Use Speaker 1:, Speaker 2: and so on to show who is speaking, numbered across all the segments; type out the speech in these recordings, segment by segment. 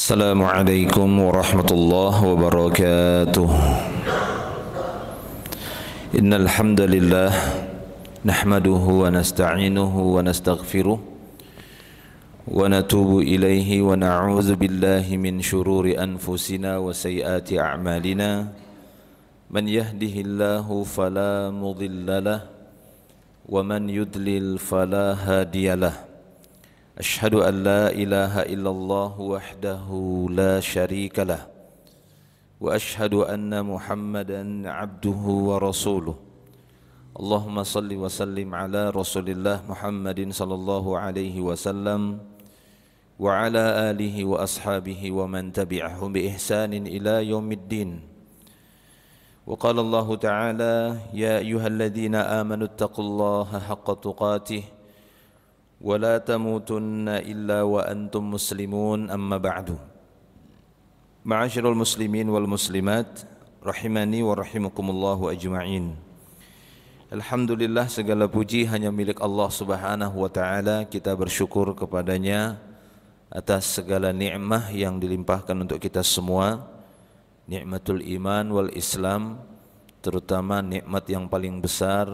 Speaker 1: Assalamualaikum warahmatullahi wabarakatuh. Innal hamdalillah nahmaduhu wa nasta'inuhu wa nastaghfiruh wa natubu ilaihi wa na'udzu billahi min shururi anfusina wa sayyiati a'malina. Man yahdihillahu fala mudhillalah wa man yudlil fala hadiyalah. Ashhadu an la ilaha illallah wahdahu la syarika lah wa ashhadu anna Muhammadan abduhu wa rasuluh. Allahumma salli wa sallim ala Rasulillah Muhammadin sallallahu alaihi wasallam wa ala alihi wa ashabihi wa man tabi'ahum bi ihsanin ila yaumiddin. Wa qala Allah ta'ala ya ayyuhalladzina amanu taqullaha haqqa tuqatih wa la tamutunna illa wa antum muslimun, amma ba'du. Ma'asyiral muslimin wal muslimat rahimani wa rahimakumullahu ajma'in. Alhamdulillah, segala puji hanya milik Allah Subhanahu wa taala. Kita bersyukur kepadanya atas segala nikmah yang dilimpahkan untuk kita semua. Nikmatul iman wal Islam, terutama nikmat yang paling besar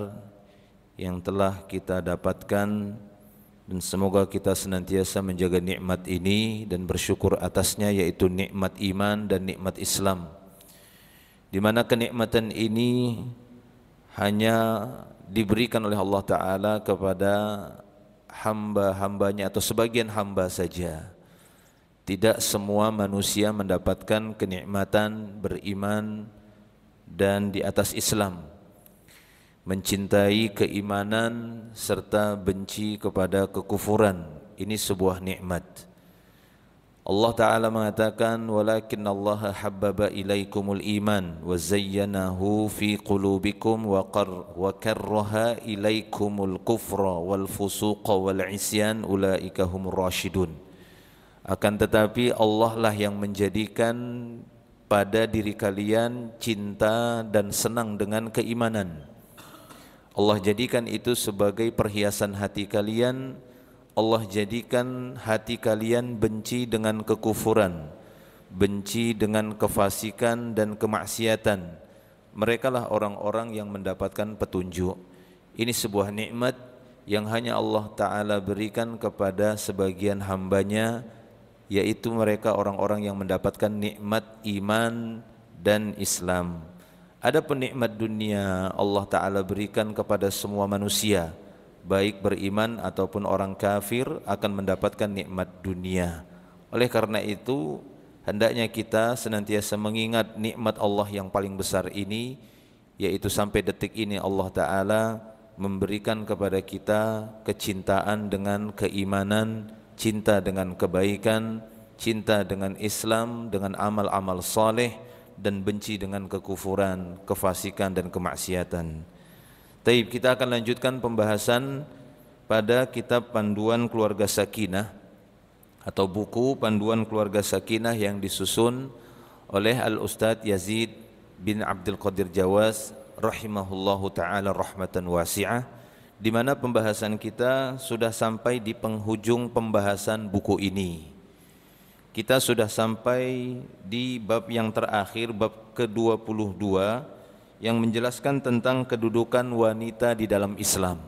Speaker 1: yang telah kita dapatkan, dan semoga kita senantiasa menjaga nikmat ini dan bersyukur atasnya, yaitu nikmat iman dan nikmat Islam, di mana kenikmatan ini hanya diberikan oleh Allah Ta'ala kepada hamba-hambanya atau sebagian hamba saja. Tidak semua manusia mendapatkan kenikmatan beriman dan di atas Islam, mencintai keimanan serta benci kepada kekufuran. Ini sebuah nikmat. Allah Ta'ala mengatakan, walakinnallaha habbaba ilaikumul iman wa zayyanahu fi qulubikum wa karraha ilaikumul kufra wal fusuqa wal isyan ulaika humur rasyidun. Akan tetapi Allah lah yang menjadikan pada diri kalian cinta dan senang dengan keimanan. Allah jadikan itu sebagai perhiasan hati kalian. Allah jadikan hati kalian benci dengan kekufuran, benci dengan kefasikan dan kemaksiatan. Merekalah orang-orang yang mendapatkan petunjuk. Ini sebuah nikmat yang hanya Allah Ta'ala berikan kepada sebagian hambanya, yaitu mereka orang-orang yang mendapatkan nikmat iman dan Islam. Ada penikmat dunia Allah Ta'ala berikan kepada semua manusia, baik beriman ataupun orang kafir akan mendapatkan nikmat dunia. Oleh karena itu, hendaknya kita senantiasa mengingat nikmat Allah yang paling besar ini, yaitu sampai detik ini Allah Ta'ala memberikan kepada kita kecintaan dengan keimanan, cinta dengan kebaikan, cinta dengan Islam, dengan amal-amal saleh, dan benci dengan kekufuran, kefasikan dan kemaksiatan. Taib, kita akan lanjutkan pembahasan pada kitab Panduan Keluarga Sakinah atau buku Panduan Keluarga Sakinah yang disusun oleh Al-Ustadz Yazid bin Abdul Qadir Jawas rahimahullahu ta'ala rahmatan wasi'ah, di mana pembahasan kita sudah sampai di penghujung pembahasan buku ini. Kita sudah sampai di bab yang terakhir, bab ke-22, yang menjelaskan tentang kedudukan wanita di dalam Islam.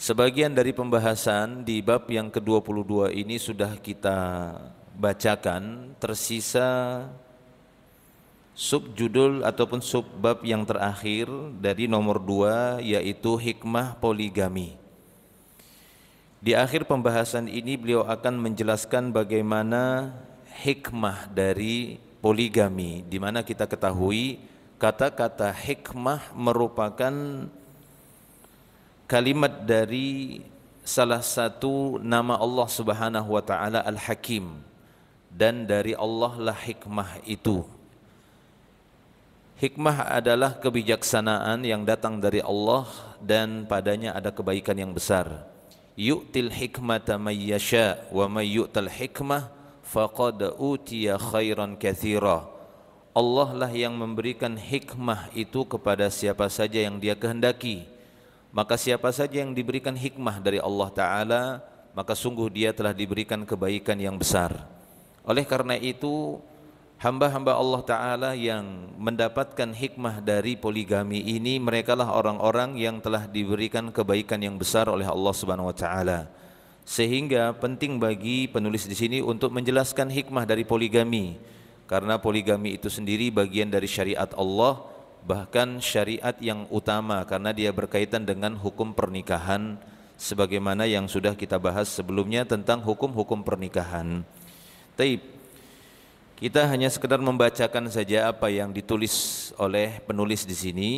Speaker 1: Sebagian dari pembahasan di bab yang ke-22 ini sudah kita bacakan, tersisa subjudul ataupun subbab yang terakhir dari nomor 2, yaitu hikmah poligami. Di akhir pembahasan ini beliau akan menjelaskan bagaimana hikmah dari poligami, di mana kita ketahui kata-kata hikmah merupakan kalimat dari salah satu nama Allah Subhanahu wa taala Al-Hakim, dan dari Allah lah hikmah itu. Hikmah adalah kebijaksanaan yang datang dari Allah dan padanya ada kebaikan yang besar. Yu'til hikmata may yasha wa may yu'tal hikmah faqad utiya khairan katsira. Allah lah yang memberikan hikmah itu kepada siapa saja yang Dia kehendaki. Maka siapa saja yang diberikan hikmah dari Allah Ta'ala, maka sungguh dia telah diberikan kebaikan yang besar. Oleh karena itu, hamba-hamba Allah Ta'ala yang mendapatkan hikmah dari poligami ini, merekalah orang-orang yang telah diberikan kebaikan yang besar oleh Allah Subhanahu wa Ta'ala. Sehingga penting bagi penulis di sini untuk menjelaskan hikmah dari poligami, karena poligami itu sendiri bagian dari syariat Allah, bahkan syariat yang utama karena dia berkaitan dengan hukum pernikahan, sebagaimana yang sudah kita bahas sebelumnya tentang hukum-hukum pernikahan. Taib, kita hanya sekedar membacakan saja apa yang ditulis oleh penulis di sini,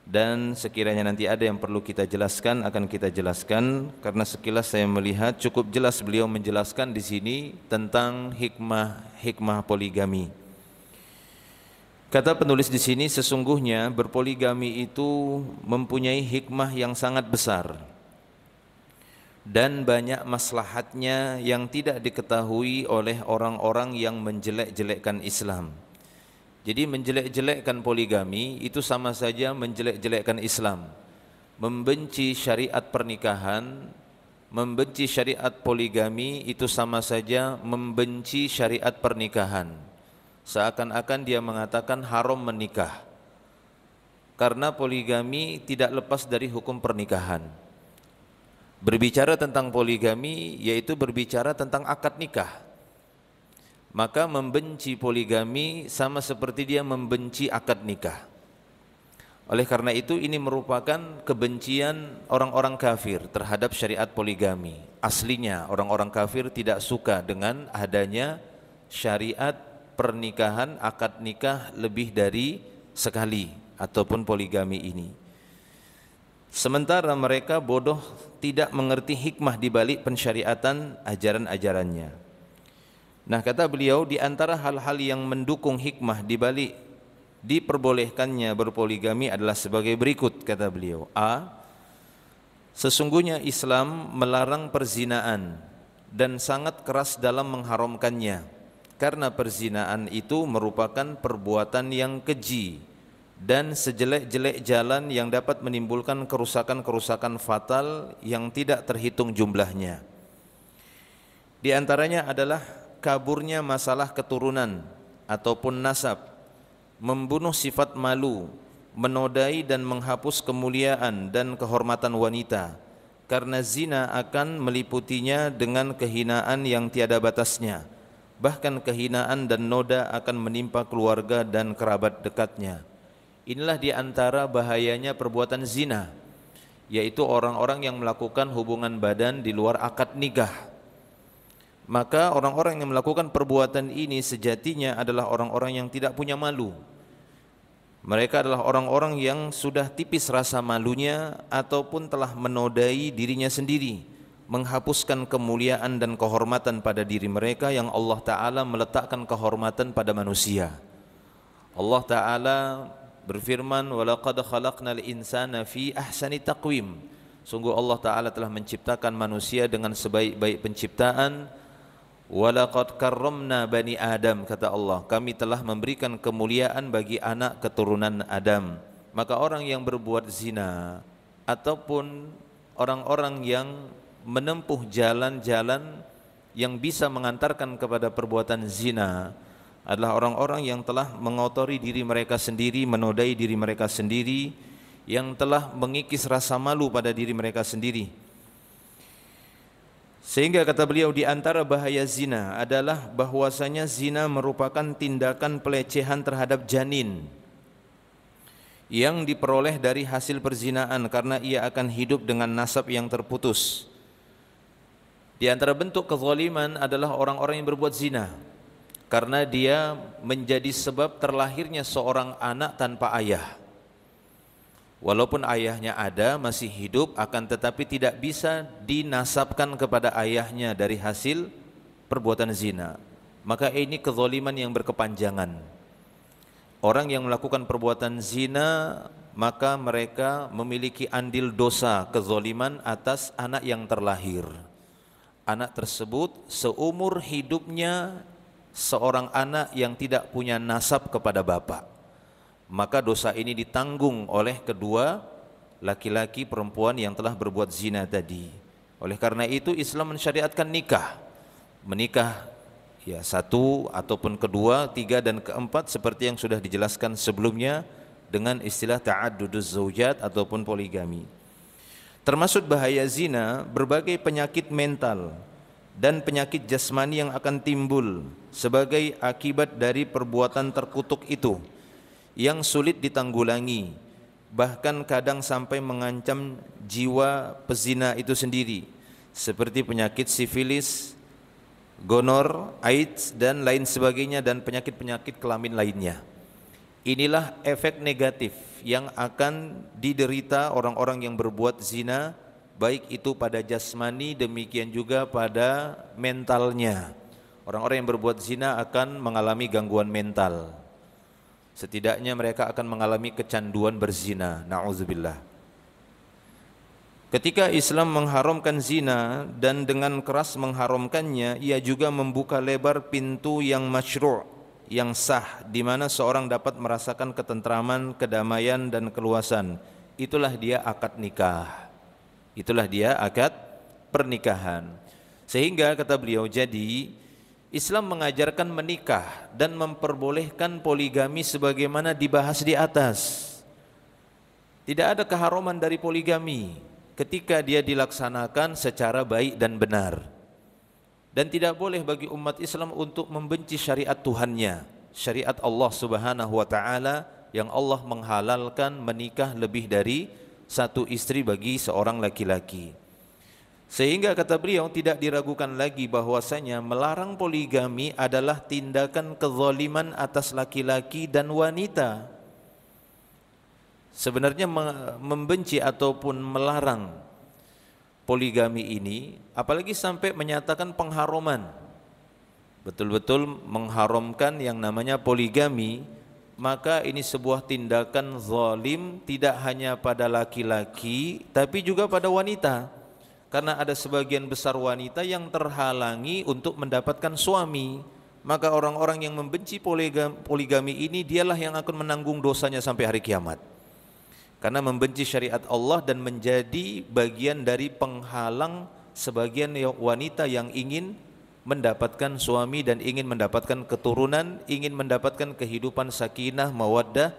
Speaker 1: dan sekiranya nanti ada yang perlu kita jelaskan akan kita jelaskan, karena sekilas saya melihat cukup jelas beliau menjelaskan di sini tentang hikmah poligami. Kata penulis di sini, sesungguhnya berpoligami itu mempunyai hikmah yang sangat besar dan banyak maslahatnya yang tidak diketahui oleh orang-orang yang menjelek-jelekkan Islam. Jadi menjelek-jelekkan poligami itu sama saja menjelek-jelekkan Islam. Membenci syariat pernikahan, membenci syariat poligami itu sama saja membenci syariat pernikahan. Seakan-akan dia mengatakan haram menikah, karena poligami tidak lepas dari hukum pernikahan. Berbicara tentang poligami yaitu berbicara tentang akad nikah. Maka membenci poligami sama seperti dia membenci akad nikah. Oleh karena itu ini merupakan kebencian orang-orang kafir terhadap syariat poligami. Aslinya orang-orang kafir tidak suka dengan adanya syariat pernikahan, akad nikah lebih dari sekali ataupun poligami ini. Sementara mereka bodoh, tidak mengerti hikmah di balik pensyariatan ajaran-ajarannya. Nah, kata beliau, di antara hal-hal yang mendukung hikmah di balik diperbolehkannya berpoligami adalah sebagai berikut, kata beliau. A. Sesungguhnya Islam melarang perzinaan dan sangat keras dalam mengharamkannya, karena perzinaan itu merupakan perbuatan yang keji dan sejelek-jelek jalan yang dapat menimbulkan kerusakan-kerusakan fatal yang tidak terhitung jumlahnya. Di antaranya adalah kaburnya masalah keturunan ataupun nasab, membunuh sifat malu, menodai dan menghapus kemuliaan dan kehormatan wanita, karena zina akan meliputinya dengan kehinaan yang tiada batasnya. Bahkan kehinaan dan noda akan menimpa keluarga dan kerabat dekatnya. Inilah di antara bahayanya perbuatan zina, yaitu orang-orang yang melakukan hubungan badan di luar akad nikah. Maka orang-orang yang melakukan perbuatan ini sejatinya adalah orang-orang yang tidak punya malu. Mereka adalah orang-orang yang sudah tipis rasa malunya ataupun telah menodai dirinya sendiri, menghapuskan kemuliaan dan kehormatan pada diri mereka yang Allah Ta'ala meletakkan kehormatan pada manusia. Allah Ta'ala berfirman, وَلَقَدْ خَلَقْنَا الْإِنسَانَ فِي أَحْسَنِ تَقْوِيمٍ. Sungguh Allah Ta'ala telah menciptakan manusia dengan sebaik-baik penciptaan. وَلَقَدْ كَرَّمْنَا بَنِي Adam, kata Allah, kami telah memberikan kemuliaan bagi anak keturunan Adam. Maka orang yang berbuat zina ataupun orang-orang yang menempuh jalan-jalan yang bisa mengantarkan kepada perbuatan zina adalah orang-orang yang telah mengotori diri mereka sendiri, menodai diri mereka sendiri, yang telah mengikis rasa malu pada diri mereka sendiri. Sehingga kata beliau, di antara bahaya zina adalah bahwasanya zina merupakan tindakan pelecehan terhadap janin yang diperoleh dari hasil perzinaan, karena ia akan hidup dengan nasab yang terputus. Di antara bentuk kezaliman adalah orang-orang yang berbuat zina, karena dia menjadi sebab terlahirnya seorang anak tanpa ayah. Walaupun ayahnya ada, masih hidup, akan tetapi tidak bisa dinasabkan kepada ayahnya dari hasil perbuatan zina. Maka ini kezaliman yang berkepanjangan. Orang yang melakukan perbuatan zina, maka mereka memiliki andil dosa kezaliman atas anak yang terlahir. Anak tersebut seumur hidupnya seorang anak yang tidak punya nasab kepada bapak, maka dosa ini ditanggung oleh kedua laki-laki perempuan yang telah berbuat zina tadi. Oleh karena itu Islam mensyariatkan nikah. Menikah ya satu ataupun kedua, tiga dan keempat seperti yang sudah dijelaskan sebelumnya dengan istilah ta'adduduz zaujat ataupun poligami. Termasuk bahaya zina berbagai penyakit mental dan penyakit jasmani yang akan timbul sebagai akibat dari perbuatan terkutuk itu yang sulit ditanggulangi, bahkan kadang sampai mengancam jiwa pezina itu sendiri, seperti penyakit sifilis, gonor, AIDS dan lain sebagainya, dan penyakit-penyakit kelamin lainnya. Inilah efek negatif yang akan diderita orang-orang yang berbuat zina, baik itu pada jasmani demikian juga pada mentalnya. Orang-orang yang berbuat zina akan mengalami gangguan mental. Setidaknya mereka akan mengalami kecanduan berzina. Na'udzubillah. Ketika Islam mengharamkan zina dan dengan keras mengharamkannya, ia juga membuka lebar pintu yang masyru', yang sah, di mana seorang dapat merasakan ketentraman, kedamaian dan keluasan. Itulah dia akad nikah. Itulah dia akad pernikahan. Sehingga kata beliau, jadi Islam mengajarkan menikah dan memperbolehkan poligami sebagaimana dibahas di atas. Tidak ada keharaman dari poligami ketika dia dilaksanakan secara baik dan benar. Dan tidak boleh bagi umat Islam untuk membenci syariat Tuhannya, syariat Allah Subhanahu wa taala, yang Allah menghalalkan menikah lebih dari satu istri bagi seorang laki-laki. Sehingga kata beliau, tidak diragukan lagi bahwasanya melarang poligami adalah tindakan kezaliman atas laki-laki dan wanita. Sebenarnya membenci ataupun melarang poligami ini, apalagi sampai menyatakan pengharuman, betul-betul mengharamkan yang namanya poligami, maka ini sebuah tindakan zalim tidak hanya pada laki-laki tapi juga pada wanita, karena ada sebagian besar wanita yang terhalangi untuk mendapatkan suami. Maka orang-orang yang membenci poligami ini, dialah yang akan menanggung dosanya sampai hari kiamat, karena membenci syariat Allah dan menjadi bagian dari penghalang sebagian wanita yang ingin mendapatkan suami dan ingin mendapatkan keturunan, ingin mendapatkan kehidupan sakinah, mawaddah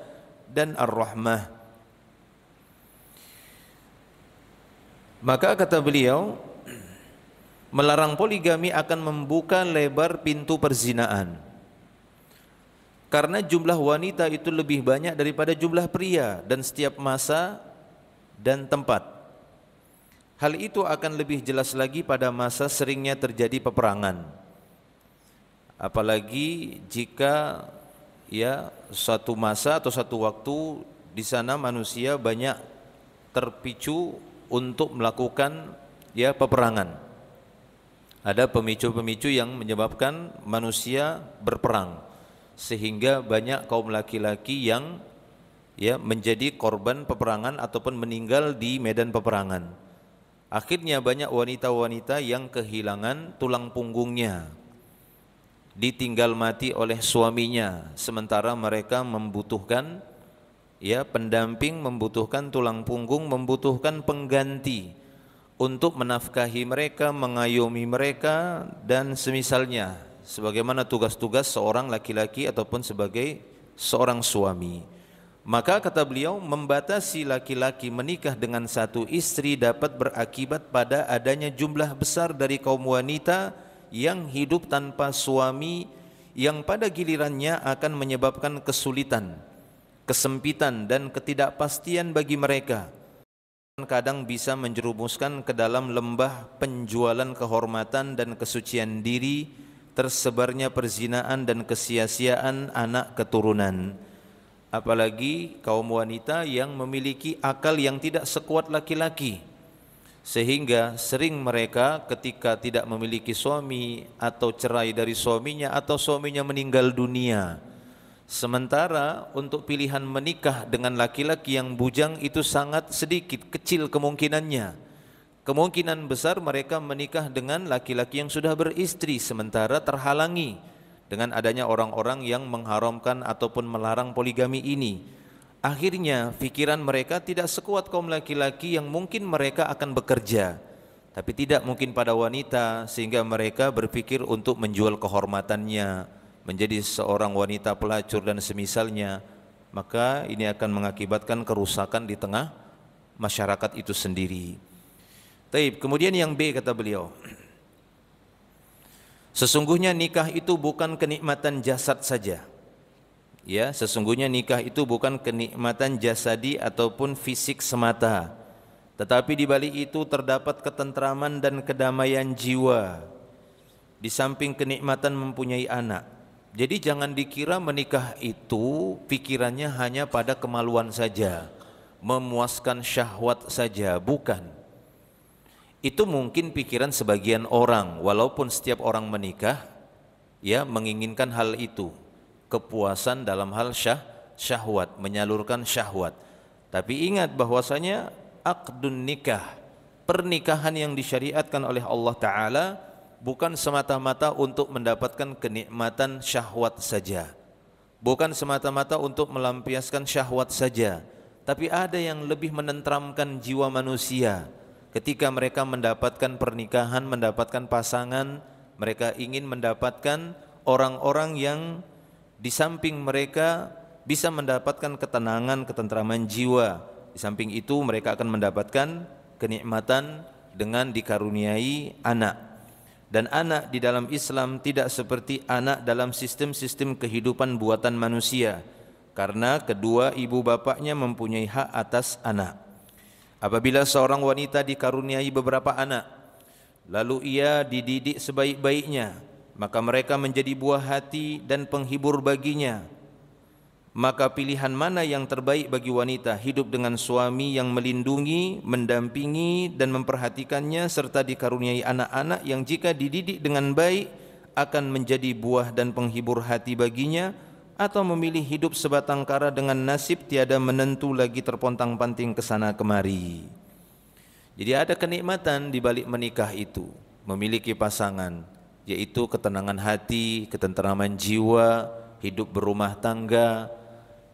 Speaker 1: dan ar-rahmah. Maka kata beliau, melarang poligami akan membuka lebar pintu perzinaan. Karena jumlah wanita itu lebih banyak daripada jumlah pria dan setiap masa dan tempat. Hal itu akan lebih jelas lagi pada masa seringnya terjadi peperangan. Apalagi jika ya satu masa atau satu waktu di sana manusia banyak terpicu untuk melakukan ya peperangan. Ada pemicu-pemicu yang menyebabkan manusia berperang, sehingga banyak kaum laki-laki yang ya menjadi korban peperangan ataupun meninggal di medan peperangan. Akhirnya banyak wanita-wanita yang kehilangan tulang punggungnya, ditinggal mati oleh suaminya, sementara mereka membutuhkan ya pendamping, membutuhkan tulang punggung, membutuhkan pengganti untuk menafkahi mereka, mengayomi mereka dan semisalnya, sebagaimana tugas-tugas seorang laki-laki ataupun sebagai seorang suami. Maka kata beliau, membatasi laki-laki menikah dengan satu istri dapat berakibat pada adanya jumlah besar dari kaum wanita yang hidup tanpa suami, yang pada gilirannya akan menyebabkan kesulitan, kesempitan dan ketidakpastian bagi mereka. Kadang bisa menjerumuskan ke dalam lembah penjualan kehormatan dan kesucian diri, tersebarnya perzinaan dan kesia-siaan anak keturunan. Apalagi kaum wanita yang memiliki akal yang tidak sekuat laki-laki, sehingga sering mereka ketika tidak memiliki suami atau cerai dari suaminya atau suaminya meninggal dunia, sementara untuk pilihan menikah dengan laki-laki yang bujang itu sangat sedikit, kecil kemungkinannya. Kemungkinan besar mereka menikah dengan laki-laki yang sudah beristri, sementara terhalangi dengan adanya orang-orang yang mengharamkan ataupun melarang poligami ini. Akhirnya pikiran mereka tidak sekuat kaum laki-laki yang mungkin mereka akan bekerja, tapi tidak mungkin pada wanita, sehingga mereka berpikir untuk menjual kehormatannya menjadi seorang wanita pelacur dan semisalnya, maka ini akan mengakibatkan kerusakan di tengah masyarakat itu sendiri. Taib. Kemudian yang B kata beliau, sesungguhnya nikah itu bukan kenikmatan jasad saja. Ya, sesungguhnya nikah itu bukan kenikmatan jasadi ataupun fisik semata, tetapi di balik itu terdapat ketentraman dan kedamaian jiwa, di samping kenikmatan mempunyai anak. Jadi jangan dikira menikah itu pikirannya hanya pada kemaluan saja, memuaskan syahwat saja, bukan. Itu mungkin pikiran sebagian orang, walaupun setiap orang menikah ya menginginkan hal itu, kepuasan dalam hal syahwat, menyalurkan syahwat. Tapi ingat bahwasanya aqdun nikah, pernikahan yang disyariatkan oleh Allah Ta'ala bukan semata-mata untuk mendapatkan kenikmatan syahwat saja, bukan semata-mata untuk melampiaskan syahwat saja, tapi ada yang lebih menenteramkan jiwa manusia. Ketika mereka mendapatkan pernikahan, mendapatkan pasangan, mereka ingin mendapatkan orang-orang yang di samping mereka bisa mendapatkan ketenangan, ketentraman jiwa. Di samping itu mereka akan mendapatkan kenikmatan dengan dikaruniai anak. Dan anak di dalam Islam tidak seperti anak dalam sistem-sistem kehidupan buatan manusia, karena kedua ibu bapaknya mempunyai hak atas anak. Apabila seorang wanita dikaruniai beberapa anak, lalu ia dididik sebaik-baiknya, maka mereka menjadi buah hati dan penghibur baginya. Maka pilihan mana yang terbaik bagi wanita? Hidup dengan suami yang melindungi, mendampingi dan memperhatikannya, serta dikaruniai anak-anak yang jika dididik dengan baik akan menjadi buah dan penghibur hati baginya, atau memilih hidup sebatang kara dengan nasib tiada menentu lagi terpontang-panting ke sana kemari. Jadi ada kenikmatan di balik menikah itu, memiliki pasangan, yaitu ketenangan hati, ketenteraman jiwa, hidup berumah tangga,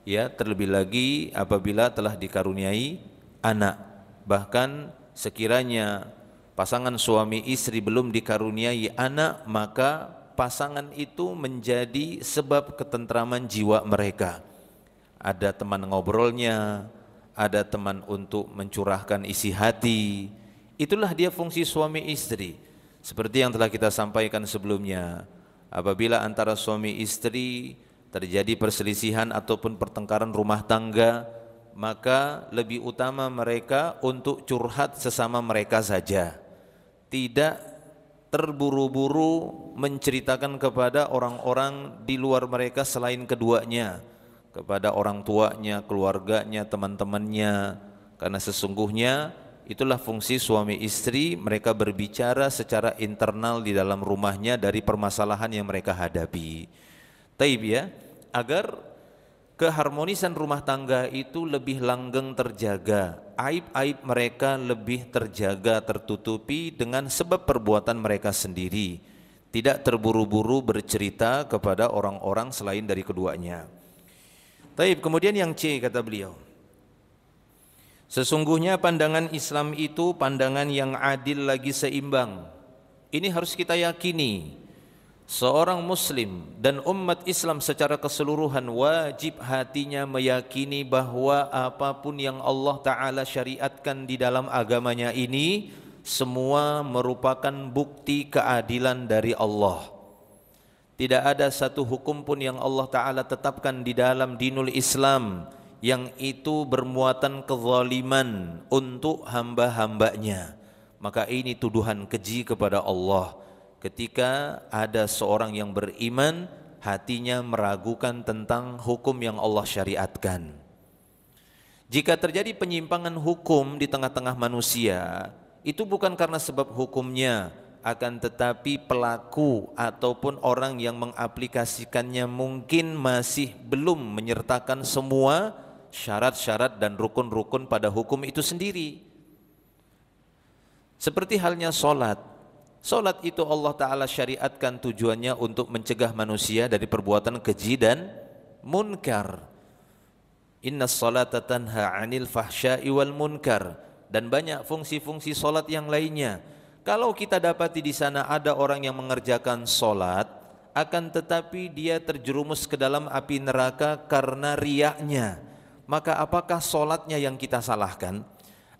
Speaker 1: ya, terlebih lagi apabila telah dikaruniai anak. Bahkan sekiranya pasangan suami istri belum dikaruniai anak, maka pasangan itu menjadi sebab ketentraman jiwa mereka. Ada teman ngobrolnya, ada teman untuk mencurahkan isi hati. Itulah dia fungsi suami istri. Seperti yang telah kita sampaikan sebelumnya, apabila antara suami istri terjadi perselisihan ataupun pertengkaran rumah tangga, maka lebih utama mereka untuk curhat sesama mereka saja, tidak terburu-buru menceritakan kepada orang-orang di luar mereka selain keduanya, kepada orang tuanya, keluarganya, teman-temannya, karena sesungguhnya itulah fungsi suami istri, mereka berbicara secara internal di dalam rumahnya dari permasalahan yang mereka hadapi. Taib ya, agar keharmonisan rumah tangga itu lebih langgeng terjaga, aib-aib mereka lebih terjaga, tertutupi dengan sebab perbuatan mereka sendiri, tidak terburu-buru bercerita kepada orang-orang selain dari keduanya. Taib. Kemudian yang C kata beliau, sesungguhnya pandangan Islam itu pandangan yang adil lagi seimbang. Ini harus kita yakini. Seorang muslim dan umat Islam secara keseluruhan wajib hatinya meyakini bahwa apapun yang Allah Ta'ala syariatkan di dalam agamanya ini semua merupakan bukti keadilan dari Allah. Tidak ada satu hukum pun yang Allah Ta'ala tetapkan di dalam dinul Islam yang itu bermuatan kezaliman untuk hamba-hambanya. Maka ini tuduhan keji kepada Allah. Ketika ada seorang yang beriman, hatinya meragukan tentang hukum yang Allah syariatkan. Jika terjadi penyimpangan hukum di tengah-tengah manusia, itu bukan karena sebab hukumnya, akan tetapi pelaku ataupun orang yang mengaplikasikannya mungkin masih belum menyertakan semua syarat-syarat dan rukun-rukun pada hukum itu sendiri. Seperti halnya sholat. Salat itu Allah Ta'ala syariatkan tujuannya untuk mencegah manusia dari perbuatan keji dan munkar. Inna salata tanha anil fahsya'i wal munkar. Dan banyak fungsi-fungsi salat yang lainnya. Kalau kita dapati di sana ada orang yang mengerjakan solat, akan tetapi dia terjerumus ke dalam api neraka karena riaknya, maka apakah solatnya yang kita salahkan?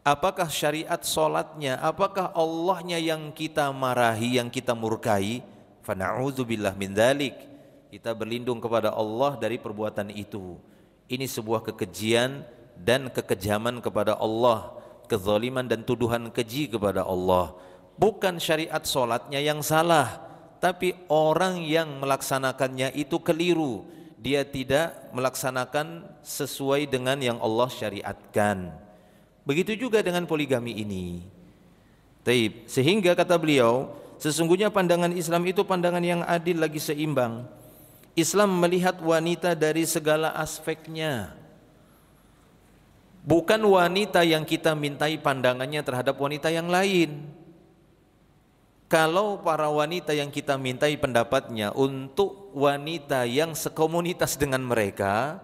Speaker 1: Apakah syariat solatnya? Apakah Allahnya yang kita marahi, yang kita murkai? Fana'udzubillah min dzalik. Kita berlindung kepada Allah dari perbuatan itu. Ini sebuah kekejian dan kekejaman kepada Allah, kezaliman dan tuduhan keji kepada Allah. Bukan syariat solatnya yang salah, tapi orang yang melaksanakannya itu keliru. Dia tidak melaksanakan sesuai dengan yang Allah syariatkan. Begitu juga dengan poligami ini. Taib. Sehingga kata beliau, sesungguhnya pandangan Islam itu pandangan yang adil lagi seimbang. Islam melihat wanita dari segala aspeknya. Bukan wanita yang kita mintai pandangannya terhadap wanita yang lain. Kalau para wanita yang kita mintai pendapatnya untuk wanita yang sekomunitas dengan mereka,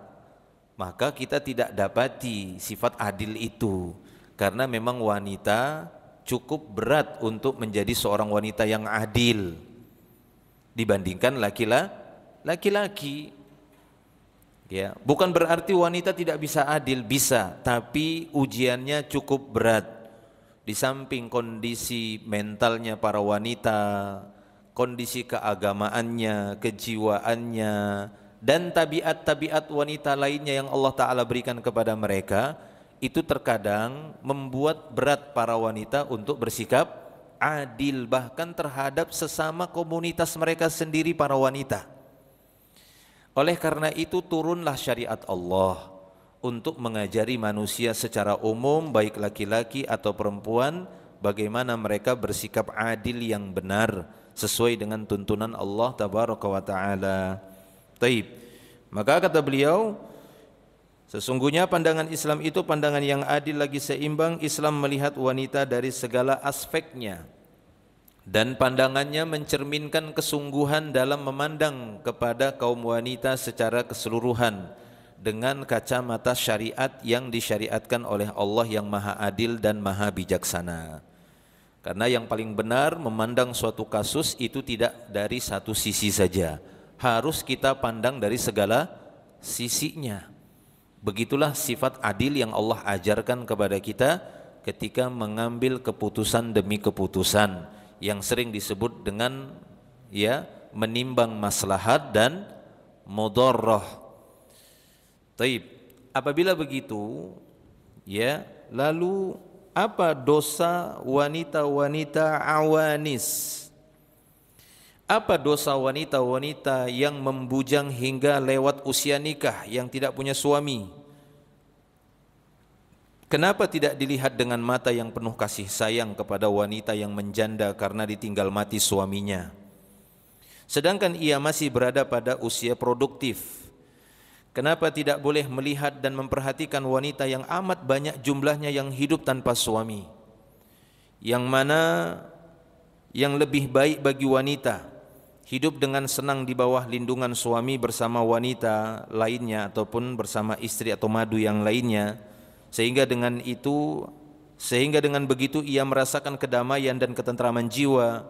Speaker 1: maka kita tidak dapati sifat adil itu. Karena memang wanita cukup berat untuk menjadi seorang wanita yang adil dibandingkan laki-laki. Ya, bukan berarti wanita tidak bisa adil, bisa, tapi ujiannya cukup berat. Di samping kondisi mentalnya para wanita, kondisi keagamaannya, kejiwaannya, dan tabiat-tabiat wanita lainnya yang Allah Ta'ala berikan kepada mereka, itu terkadang membuat berat para wanita untuk bersikap adil, bahkan terhadap sesama komunitas mereka sendiri para wanita. Oleh karena itu turunlah syariat Allah untuk mengajari manusia secara umum, baik laki-laki atau perempuan, bagaimana mereka bersikap adil yang benar sesuai dengan tuntunan Allah Tabaraka wa Ta'ala. Taib. Maka kata beliau, sesungguhnya pandangan Islam itu pandangan yang adil lagi seimbang. Islam melihat wanita dari segala aspeknya, dan pandangannya mencerminkan kesungguhan dalam memandang kepada kaum wanita secara keseluruhan dengan kacamata syariat yang disyariatkan oleh Allah yang maha adil dan maha bijaksana. Karena yang paling benar memandang suatu kasus itu tidak dari satu sisi saja, harus kita pandang dari segala sisinya. Begitulah sifat adil yang Allah ajarkan kepada kita ketika mengambil keputusan demi keputusan, yang sering disebut dengan menimbang maslahat dan mudharrah. Taib. Apabila begitu, lalu apa dosa wanita-wanita awanis? Apa dosa wanita-wanita yang membujang hingga lewat usia nikah, yang tidak punya suami? Kenapa tidak dilihat dengan mata yang penuh kasih sayang kepada wanita yang menjanda karena ditinggal mati suaminya, sedangkan ia masih berada pada usia produktif? Kenapa tidak boleh melihat dan memperhatikan wanita yang amat banyak jumlahnya yang hidup tanpa suami? Yang mana yang lebih baik bagi wanita hidup dengan senang di bawah lindungan suami bersama wanita lainnya ataupun bersama istri atau madu yang lainnya, sehingga dengan begitu ia merasakan kedamaian dan ketentraman jiwa.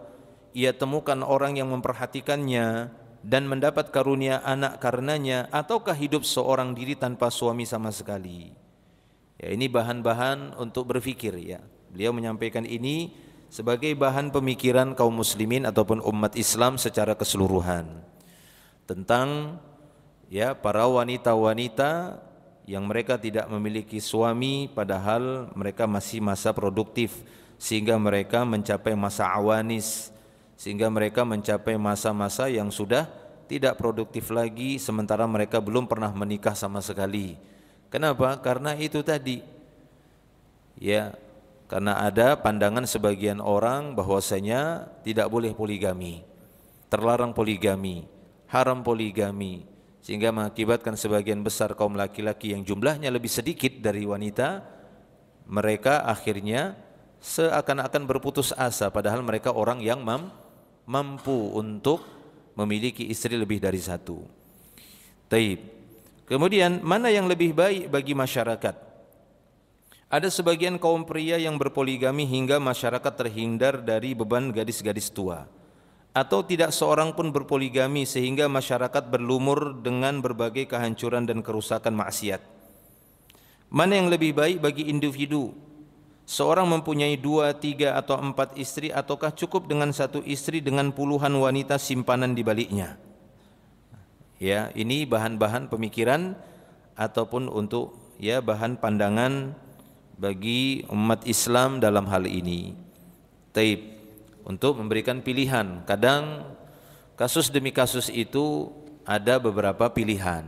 Speaker 1: Ia temukan orang yang memperhatikannya dan mendapat karunia anak karenanya, ataukah hidup seorang diri tanpa suami sama sekali? Ya, ini bahan-bahan untuk berfikir ya. Beliau menyampaikan ini sebagai bahan pemikiran kaum muslimin ataupun umat Islam secara keseluruhan tentang para wanita-wanita yang mereka tidak memiliki suami padahal mereka masih masa produktif, sehingga mereka mencapai masa awanis, sehingga mereka mencapai masa-masa yang sudah tidak produktif lagi, sementara mereka belum pernah menikah sama sekali. Kenapa? Karena itu tadi, karena ada pandangan sebagian orang bahwasanya tidak boleh poligami, terlarang poligami, haram poligami, sehingga mengakibatkan sebagian besar kaum laki-laki yang jumlahnya lebih sedikit dari wanita, mereka akhirnya seakan-akan berputus asa, padahal mereka orang yang mampu untuk memiliki istri lebih dari satu. Taib. Kemudian mana yang lebih baik bagi masyarakat? Ada sebagian kaum pria yang berpoligami hingga masyarakat terhindar dari beban gadis-gadis tua. Atau tidak seorang pun berpoligami sehingga masyarakat berlumur dengan berbagai kehancuran dan kerusakan maksiat. Mana yang lebih baik bagi individu? Seorang mempunyai 2, 3 atau 4 istri, ataukah cukup dengan satu istri dengan puluhan wanita simpanan di baliknya? Ya, ini bahan-bahan pemikiran ataupun untuk bahan pandangan bagi umat Islam dalam hal ini. Taib, untuk memberikan pilihan. Kadang kasus demi kasus itu ada beberapa pilihan.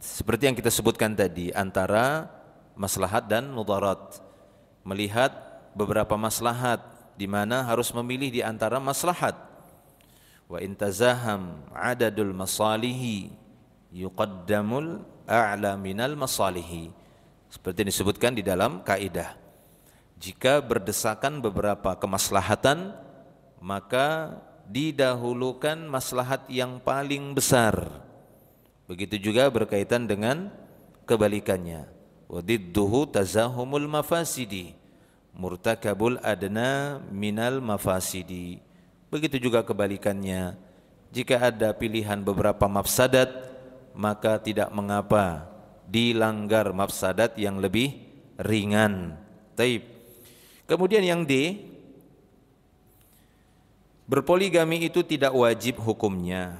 Speaker 1: Seperti yang kita sebutkan tadi, antara maslahat dan mudarat. Melihat beberapa maslahat di mana harus memilih di antara maslahat. Wa in tazaham adadul masalihi yuqaddamul a'la minal masalihi. Seperti disebutkan di dalam kaidah. Jika berdesakan beberapa kemaslahatan, maka didahulukan maslahat yang paling besar. Begitu juga berkaitan dengan kebalikannya. Wadidduhu tazahumul mafasidi, murtakabul adna minal mafasidi. Begitu juga kebalikannya. Jika ada pilihan beberapa mafsadat, maka tidak mengapa dilanggar mafsadat yang lebih ringan. Taib. Kemudian yang D, berpoligami itu tidak wajib hukumnya.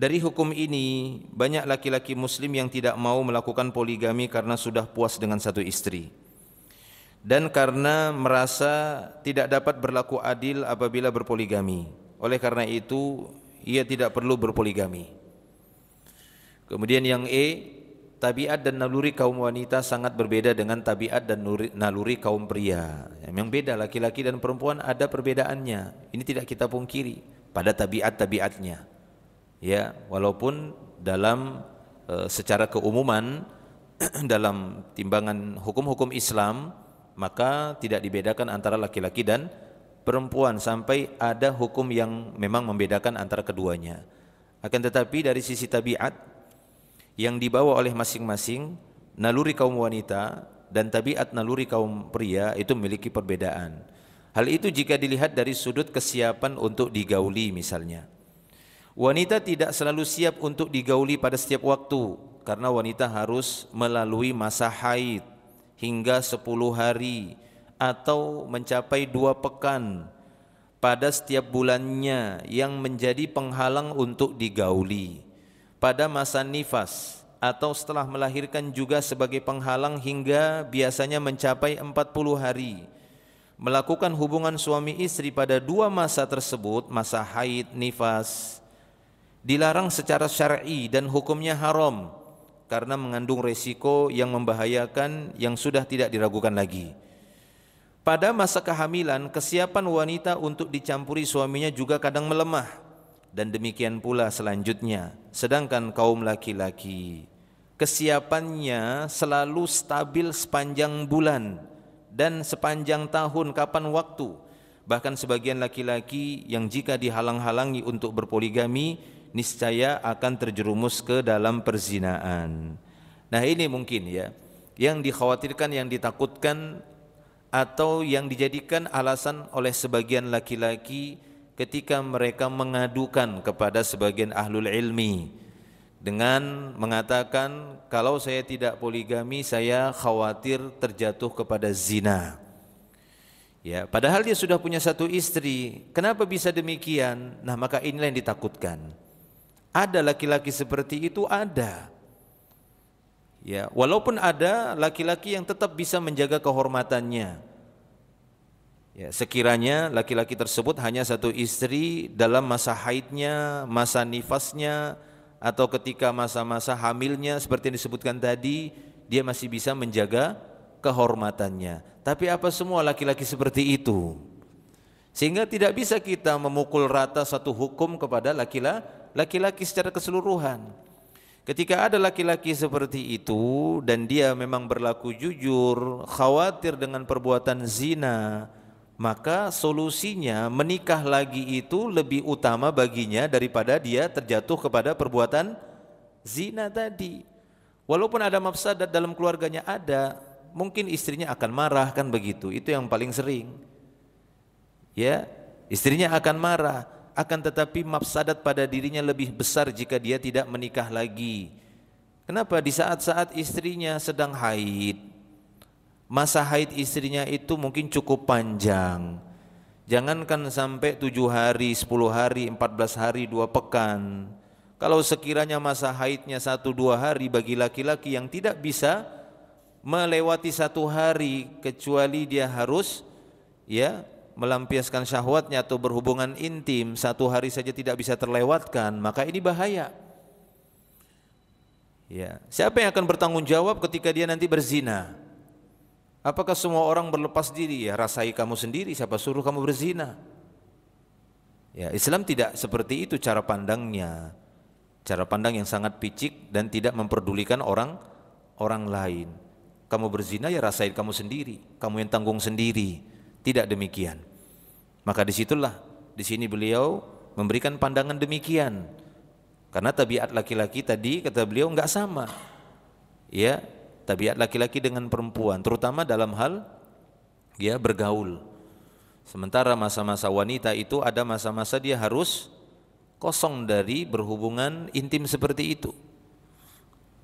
Speaker 1: Dari hukum ini banyak laki-laki muslim yang tidak mau melakukan poligami karena sudah puas dengan satu istri, dan karena merasa tidak dapat berlaku adil apabila berpoligami. Oleh karena itu ia tidak perlu berpoligami. Kemudian yang E, tabiat dan naluri kaum wanita sangat berbeda dengan tabiat dan naluri kaum pria. Memang beda, laki-laki dan perempuan ada perbedaannya. Ini tidak kita pungkiri pada tabiat-tabiatnya. Ya, walaupun dalam secara keumuman dalam timbangan hukum-hukum Islam, maka tidak dibedakan antara laki-laki dan perempuan sampai ada hukum yang memang membedakan antara keduanya. Akan tetapi dari sisi tabiat yang dibawa oleh masing-masing, naluri kaum wanita dan tabiat naluri kaum pria itu memiliki perbedaan. Hal itu jika dilihat dari sudut kesiapan untuk digauli misalnya. Wanita tidak selalu siap untuk digauli pada setiap waktu, karena wanita harus melalui masa haid hingga 10 hari atau mencapai 2 pekan pada setiap bulannya yang menjadi penghalang untuk digauli. Pada masa nifas atau setelah melahirkan juga sebagai penghalang hingga biasanya mencapai 40 hari. Melakukan hubungan suami istri pada 2 masa tersebut, masa haid, nifas, dilarang secara syar'i dan hukumnya haram karena mengandung resiko yang membahayakan yang sudah tidak diragukan lagi. Pada masa kehamilan, kesiapan wanita untuk dicampuri suaminya juga kadang melemah, dan demikian pula selanjutnya. Sedangkan kaum laki-laki, kesiapannya selalu stabil sepanjang bulan dan sepanjang tahun kapan waktu. Bahkan sebagian laki-laki yang jika dihalang-halangi untuk berpoligami, niscaya akan terjerumus ke dalam perzinaan. Nah, ini mungkin yang dikhawatirkan, yang ditakutkan atau yang dijadikan alasan oleh sebagian laki-laki ketika mereka mengadukan kepada sebagian ahlul ilmi dengan mengatakan, kalau saya tidak poligami saya khawatir terjatuh kepada zina. Ya, padahal dia sudah punya satu istri. Kenapa bisa demikian? Nah, maka inilah yang ditakutkan. Ada laki-laki seperti itu, ada. Ya, walaupun ada laki-laki yang tetap bisa menjaga kehormatannya. Ya, sekiranya laki-laki tersebut hanya satu istri dalam masa haidnya, masa nifasnya, atau ketika masa-masa hamilnya seperti yang disebutkan tadi, dia masih bisa menjaga kehormatannya. Tapi apa semua laki-laki seperti itu? Sehingga tidak bisa kita memukul rata satu hukum kepada laki-laki secara keseluruhan. Ketika ada laki-laki seperti itu dan dia memang berlaku jujur, khawatir dengan perbuatan zina, maka solusinya menikah lagi itu lebih utama baginya daripada dia terjatuh kepada perbuatan zina tadi. Walaupun ada mafsadat dalam keluarganya, ada, mungkin istrinya akan marah, kan begitu. Itu yang paling sering. Ya, istrinya akan marah, akan tetapi mafsadat pada dirinya lebih besar jika dia tidak menikah lagi. Kenapa? Di saat-saat istrinya sedang haid, masa haid istrinya itu mungkin cukup panjang. Jangankan sampai 7 hari, 10 hari, 14 hari, 2 pekan. Kalau sekiranya masa haidnya 1-2 hari bagi laki-laki yang tidak bisa melewati 1 hari kecuali dia harus melampiaskan syahwatnya atau berhubungan intim 1 hari saja tidak bisa terlewatkan, maka ini bahaya. Ya, siapa yang akan bertanggung jawab ketika dia nanti berzina? Apakah semua orang berlepas diri? Ya, rasai kamu sendiri, siapa suruh kamu berzina? Ya, Islam tidak seperti itu cara pandangnya. Cara pandang yang sangat picik dan tidak memperdulikan orang lain. Kamu berzina, ya rasain kamu sendiri, kamu yang tanggung sendiri. Tidak demikian. Maka disitulah di sini beliau memberikan pandangan demikian. Karena tabiat laki-laki tadi kata beliau enggak sama. Ya, tabiat laki-laki dengan perempuan terutama dalam hal bergaul. Sementara masa-masa wanita itu ada masa-masa dia harus kosong dari berhubungan intim seperti itu.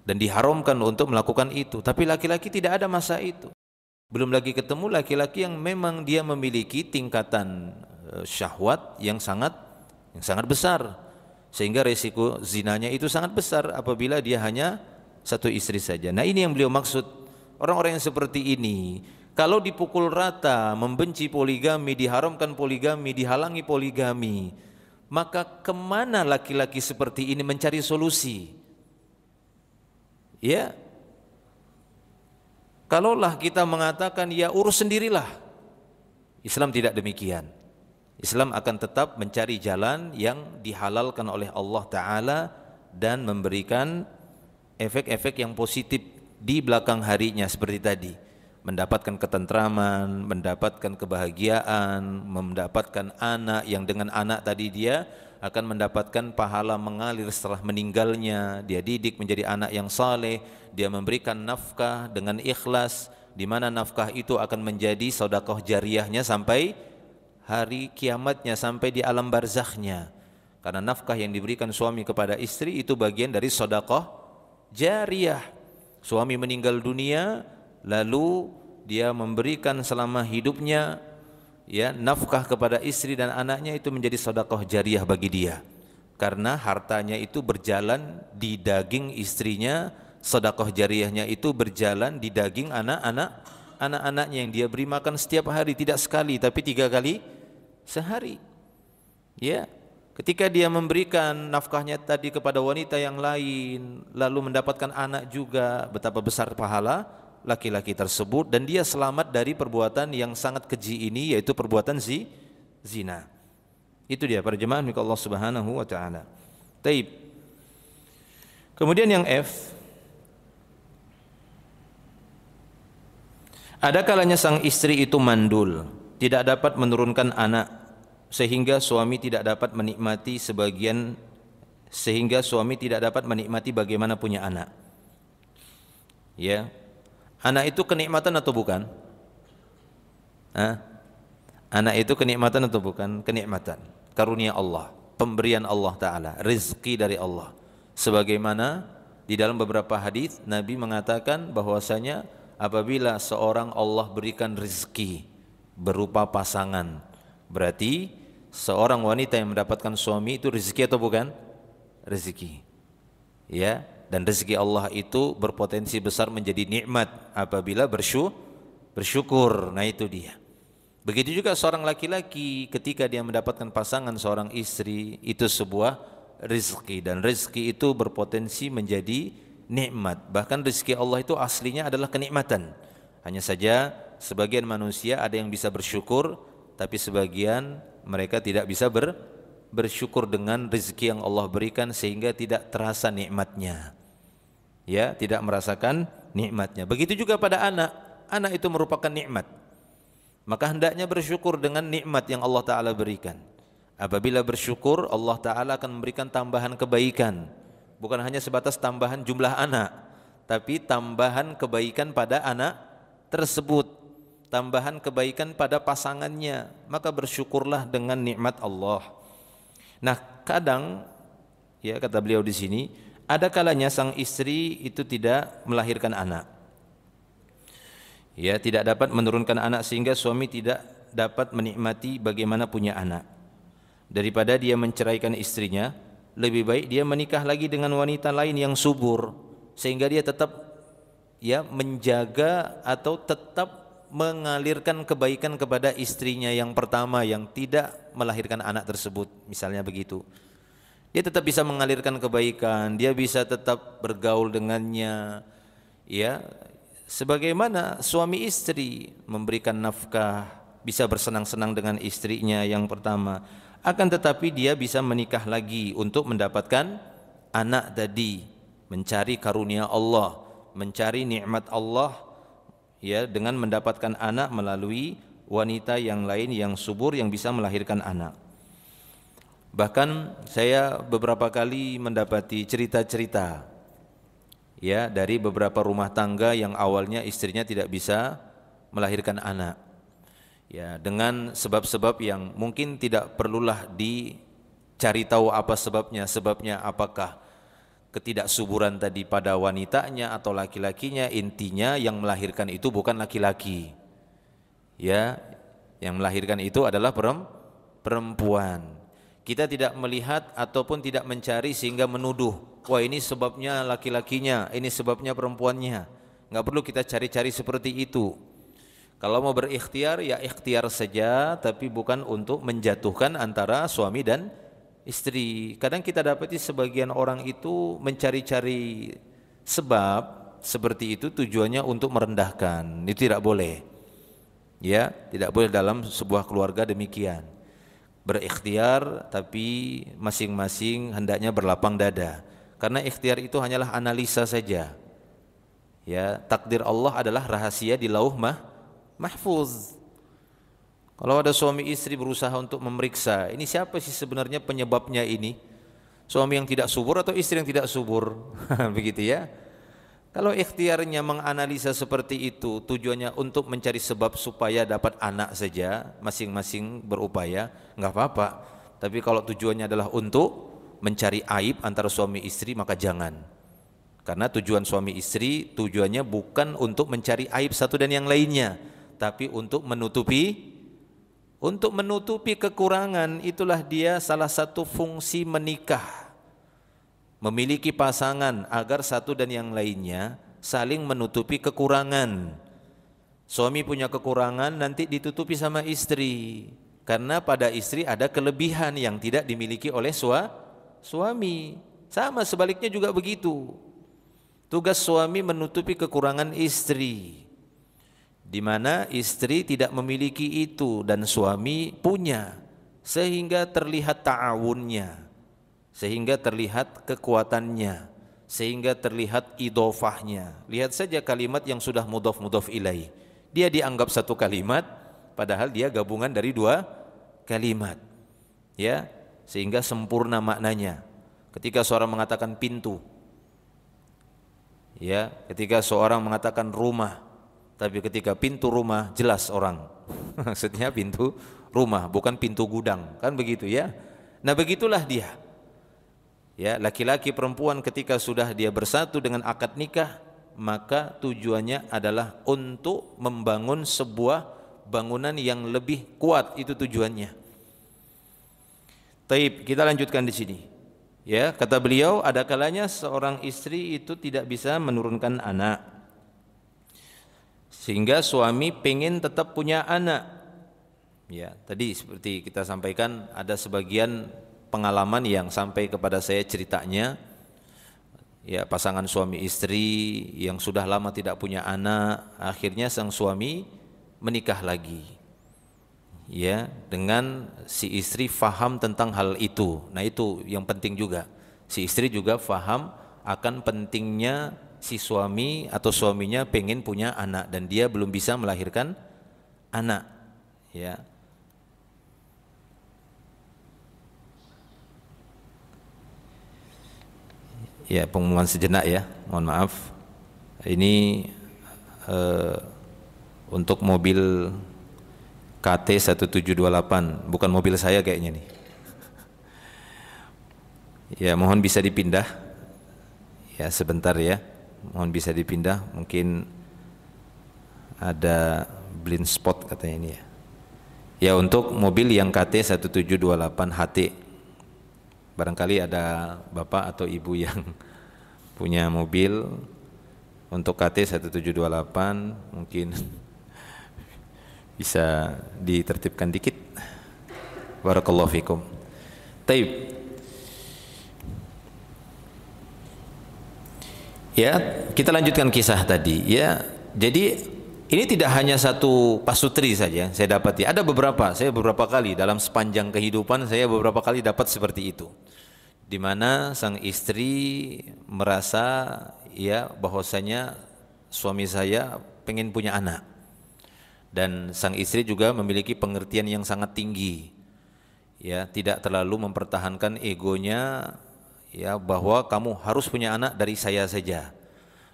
Speaker 1: Dan diharamkan untuk melakukan itu. Tapi laki-laki tidak ada masa itu. Belum lagi ketemu laki-laki yang memang dia memiliki tingkatan syahwat yang sangat besar. Sehingga resiko zinanya itu sangat besar apabila dia hanya 1 istri saja. Nah, ini yang beliau maksud. Orang-orang yang seperti ini kalau dipukul rata, membenci poligami, diharamkan poligami, dihalangi poligami, maka kemana laki-laki seperti ini mencari solusi? Ya, kalaulah kita mengatakan ya urus sendirilah, Islam tidak demikian. Islam akan tetap mencari jalan yang dihalalkan oleh Allah Ta'ala dan memberikan efek-efek yang positif di belakang harinya seperti tadi. Mendapatkan ketentraman, mendapatkan kebahagiaan, mendapatkan anak yang dengan anak tadi dia akan mendapatkan pahala mengalir setelah meninggalnya. Dia didik menjadi anak yang saleh, dia memberikan nafkah dengan ikhlas, di mana nafkah itu akan menjadi sedekah jariyahnya sampai hari kiamatnya, sampai di alam barzakhnya. Karena nafkah yang diberikan suami kepada istri itu bagian dari sedekah jariyah. Suami meninggal dunia, lalu dia memberikan selama hidupnya nafkah kepada istri dan anaknya, itu menjadi sedekah jariyah bagi dia. Karena hartanya itu berjalan di daging istrinya, sedekah jariyahnya itu berjalan di daging anak-anaknya yang dia beri makan setiap hari, tidak sekali tapi 3 kali sehari. Ya, ketika dia memberikan nafkahnya tadi kepada wanita yang lain lalu mendapatkan anak juga, betapa besar pahala laki-laki tersebut, dan dia selamat dari perbuatan yang sangat keji ini, yaitu perbuatan zina. Itu dia para jemaah milik Allah Subhanahu wa taala. Taib. Kemudian yang F, ada kalanya sang istri itu mandul, tidak dapat menurunkan anak, sehingga suami tidak dapat menikmati bagaimana punya anak. Ya, anak itu kenikmatan atau bukan? Anak itu kenikmatan atau bukan? Kenikmatan, karunia Allah, pemberian Allah Ta'ala, rezeki dari Allah. Sebagaimana di dalam beberapa hadis Nabi mengatakan bahwasanya apabila seorang Allah berikan rezeki berupa pasangan, berarti seorang wanita yang mendapatkan suami itu rezeki atau bukan? Rezeki. Ya, dan rezeki Allah itu berpotensi besar menjadi nikmat apabila bersyukur. Nah, itu dia. Begitu juga seorang laki-laki ketika dia mendapatkan pasangan seorang istri, itu sebuah rezeki, dan rezeki itu berpotensi menjadi nikmat. Bahkan rezeki Allah itu aslinya adalah kenikmatan. Hanya saja sebagian manusia ada yang bisa bersyukur, tapi sebagian mereka tidak bisa bersyukur dengan rezeki yang Allah berikan sehingga tidak terasa nikmatnya. Ya, tidak merasakan nikmatnya. Begitu juga pada anak. Anak itu merupakan nikmat. Maka hendaknya bersyukur dengan nikmat yang Allah Ta'ala berikan. Apabila bersyukur, Allah Ta'ala akan memberikan tambahan kebaikan. Bukan hanya sebatas tambahan jumlah anak, tapi tambahan kebaikan pada tersebut, tambahan kebaikan pada pasangannya, maka bersyukurlah dengan nikmat Allah. Nah, kadang ya kata beliau di sini, ada kalanya sang istri itu tidak melahirkan anak. Ya, tidak dapat menurunkan anak sehingga suami tidak dapat menikmati bagaimana punya anak. Daripada dia menceraikan istrinya, lebih baik dia menikah lagi dengan wanita lain yang subur sehingga dia tetap ya menjaga atau tetap mengalirkan kebaikan kepada istrinya yang pertama yang tidak melahirkan anak tersebut, misalnya begitu. Dia tetap bisa mengalirkan kebaikan, dia bisa tetap bergaul dengannya, ya, sebagaimana suami istri memberikan nafkah, bisa bersenang-senang dengan istrinya yang pertama. Akan tetapi dia bisa menikah lagi untuk mendapatkan anak tadi, mencari karunia Allah, mencari nikmat Allah, ya, dengan mendapatkan anak melalui wanita yang lain yang subur yang bisa melahirkan anak. Bahkan saya beberapa kali mendapati cerita-cerita ya dari beberapa rumah tangga yang awalnya istrinya tidak bisa melahirkan anak. Ya, dengan sebab-sebab yang mungkin tidak perlulah dicari tahu apa sebabnya. Sebabnya apakah ketidaksuburan tadi pada wanitanya atau laki-lakinya, intinya yang melahirkan itu bukan laki-laki. Ya, yang melahirkan itu adalah perempuan. Kita tidak melihat ataupun tidak mencari sehingga menuduh, wah ini sebabnya laki-lakinya, ini sebabnya perempuannya. Enggak perlu kita cari-cari seperti itu. Kalau mau berikhtiar ya ikhtiar saja, tapi bukan untuk menjatuhkan antara suami dan istri. Kadang kita dapati sebagian orang itu mencari-cari sebab seperti itu tujuannya untuk merendahkan. Itu tidak boleh. Ya, tidak boleh dalam sebuah keluarga demikian. Berikhtiar tapi masing-masing hendaknya berlapang dada. Karena ikhtiar itu hanyalah analisa saja. Ya, takdir Allah adalah rahasia di lauh mahfuz. Kalau ada suami istri berusaha untuk memeriksa, ini siapa sih sebenarnya penyebabnya ini? Suami yang tidak subur atau istri yang tidak subur? Begitu ya. Kalau ikhtiarnya menganalisa seperti itu, tujuannya untuk mencari sebab supaya dapat anak saja, masing-masing berupaya, enggak apa-apa. Tapi kalau tujuannya adalah untuk mencari aib antara suami istri, maka jangan. Karena tujuan suami istri, tujuannya bukan untuk mencari aib satu dan yang lainnya, tapi untuk menutupi kekurangan. Itulah dia salah satu fungsi menikah, memiliki pasangan agar satu dan yang lainnya saling menutupi kekurangan. Suami punya kekurangan nanti ditutupi sama istri, karena pada istri ada kelebihan yang tidak dimiliki oleh suami. Sama sebaliknya juga begitu. Tugas suami menutupi kekurangan istri, di mana istri tidak memiliki itu dan suami punya, sehingga terlihat ta'awunnya, sehingga terlihat kekuatannya, sehingga terlihat idofahnya. Lihat saja kalimat yang sudah mudhaf ilaih, dia dianggap satu kalimat padahal dia gabungan dari dua kalimat, ya, sehingga sempurna maknanya. Ketika seorang mengatakan pintu, ya, ketika seorang mengatakan rumah, tapi ketika pintu rumah jelas orang maksudnya pintu rumah, bukan pintu gudang, kan begitu ya. Nah begitulah dia, ya, laki-laki perempuan ketika sudah dia bersatu dengan akad nikah, maka tujuannya adalah untuk membangun sebuah bangunan yang lebih kuat, itu tujuannya. Taib, kita lanjutkan di sini. Ya, kata beliau, ada kalanya seorang istri itu tidak bisa menurunkan anak, sehingga suami pengen tetap punya anak. Ya, tadi seperti kita sampaikan ada sebagian pengalaman yang sampai kepada saya ceritanya. Ya, pasangan suami istri yang sudah lama tidak punya anak, akhirnya sang suami menikah lagi. Ya, dengan si istri faham tentang hal itu. Nah, itu yang penting juga. Si istri juga faham akan pentingnya si suami atau suaminya pengen punya anak dan dia belum bisa melahirkan anak. Ya. Ya, pengumuman sejenak ya. Mohon maaf. Ini untuk mobil KT 1728, bukan mobil saya kayaknya nih. Ya, mohon bisa dipindah. Ya, sebentar ya. Mohon bisa dipindah, mungkin ada blind spot katanya ini ya. Ya, untuk mobil yang KT 1728 HT. Barangkali ada bapak atau ibu yang punya mobil untuk KT 1728, mungkin bisa ditertibkan dikit. Barakallahu fikum. Taib. Ya, kita lanjutkan kisah tadi ya. Jadi ini tidak hanya satu pasutri saja saya dapati. Ada beberapa, saya beberapa kali dalam sepanjang kehidupan saya beberapa kali dapat seperti itu. Di mana sang istri merasa ya bahwasanya suami saya pengen punya anak. Dan sang istri juga memiliki pengertian yang sangat tinggi. Ya, tidak terlalu mempertahankan egonya ya bahwa kamu harus punya anak dari saya saja.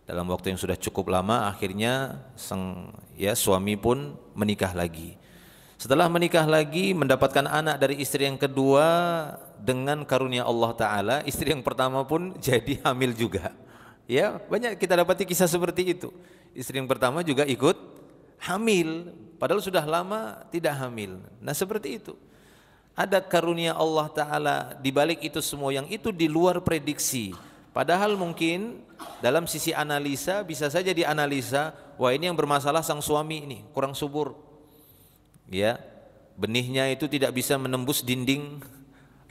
Speaker 1: Dalam waktu yang sudah cukup lama akhirnya sang ya suami pun menikah lagi. Setelah menikah lagi mendapatkan anak dari istri yang kedua, dengan karunia Allah Ta'ala istri yang pertama pun jadi hamil juga. Ya, banyak kita dapati kisah seperti itu. Istri yang pertama juga ikut hamil padahal sudah lama tidak hamil. Nah, seperti itu. Ada karunia Allah Ta'ala di balik itu semua yang itu di luar prediksi. Padahal mungkin dalam sisi analisa bisa saja dianalisa, wah ini yang bermasalah sang suami ini kurang subur. Ya, benihnya itu tidak bisa menembus dinding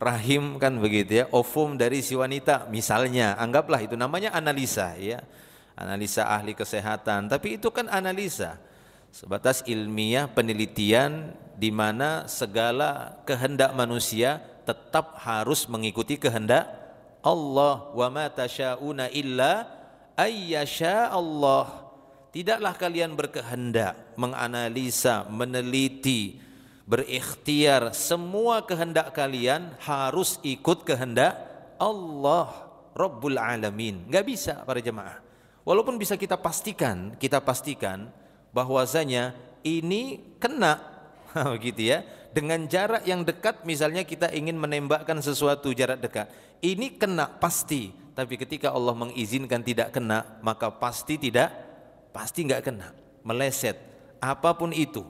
Speaker 1: rahim kan begitu ya, ovum dari si wanita misalnya. Anggaplah itu namanya analisa ya. Analisa ahli kesehatan, tapi itu kan analisa sebatas ilmiah penelitian di mana segala kehendak manusia tetap harus mengikuti kehendak Allah. Wa ma tasyauna illa ayyasha Allah. Tidaklah kalian berkehendak, menganalisa, meneliti, berikhtiar, semua kehendak kalian harus ikut kehendak Allah Rabbul Alamin. Enggak bisa para jemaah. Walaupun bisa kita pastikan bahwasanya ini kena begitu ya, dengan jarak yang dekat. Misalnya kita ingin menembakkan sesuatu jarak dekat, ini kena pasti, tapi ketika Allah mengizinkan tidak kena, maka pasti nggak kena, meleset. Apapun itu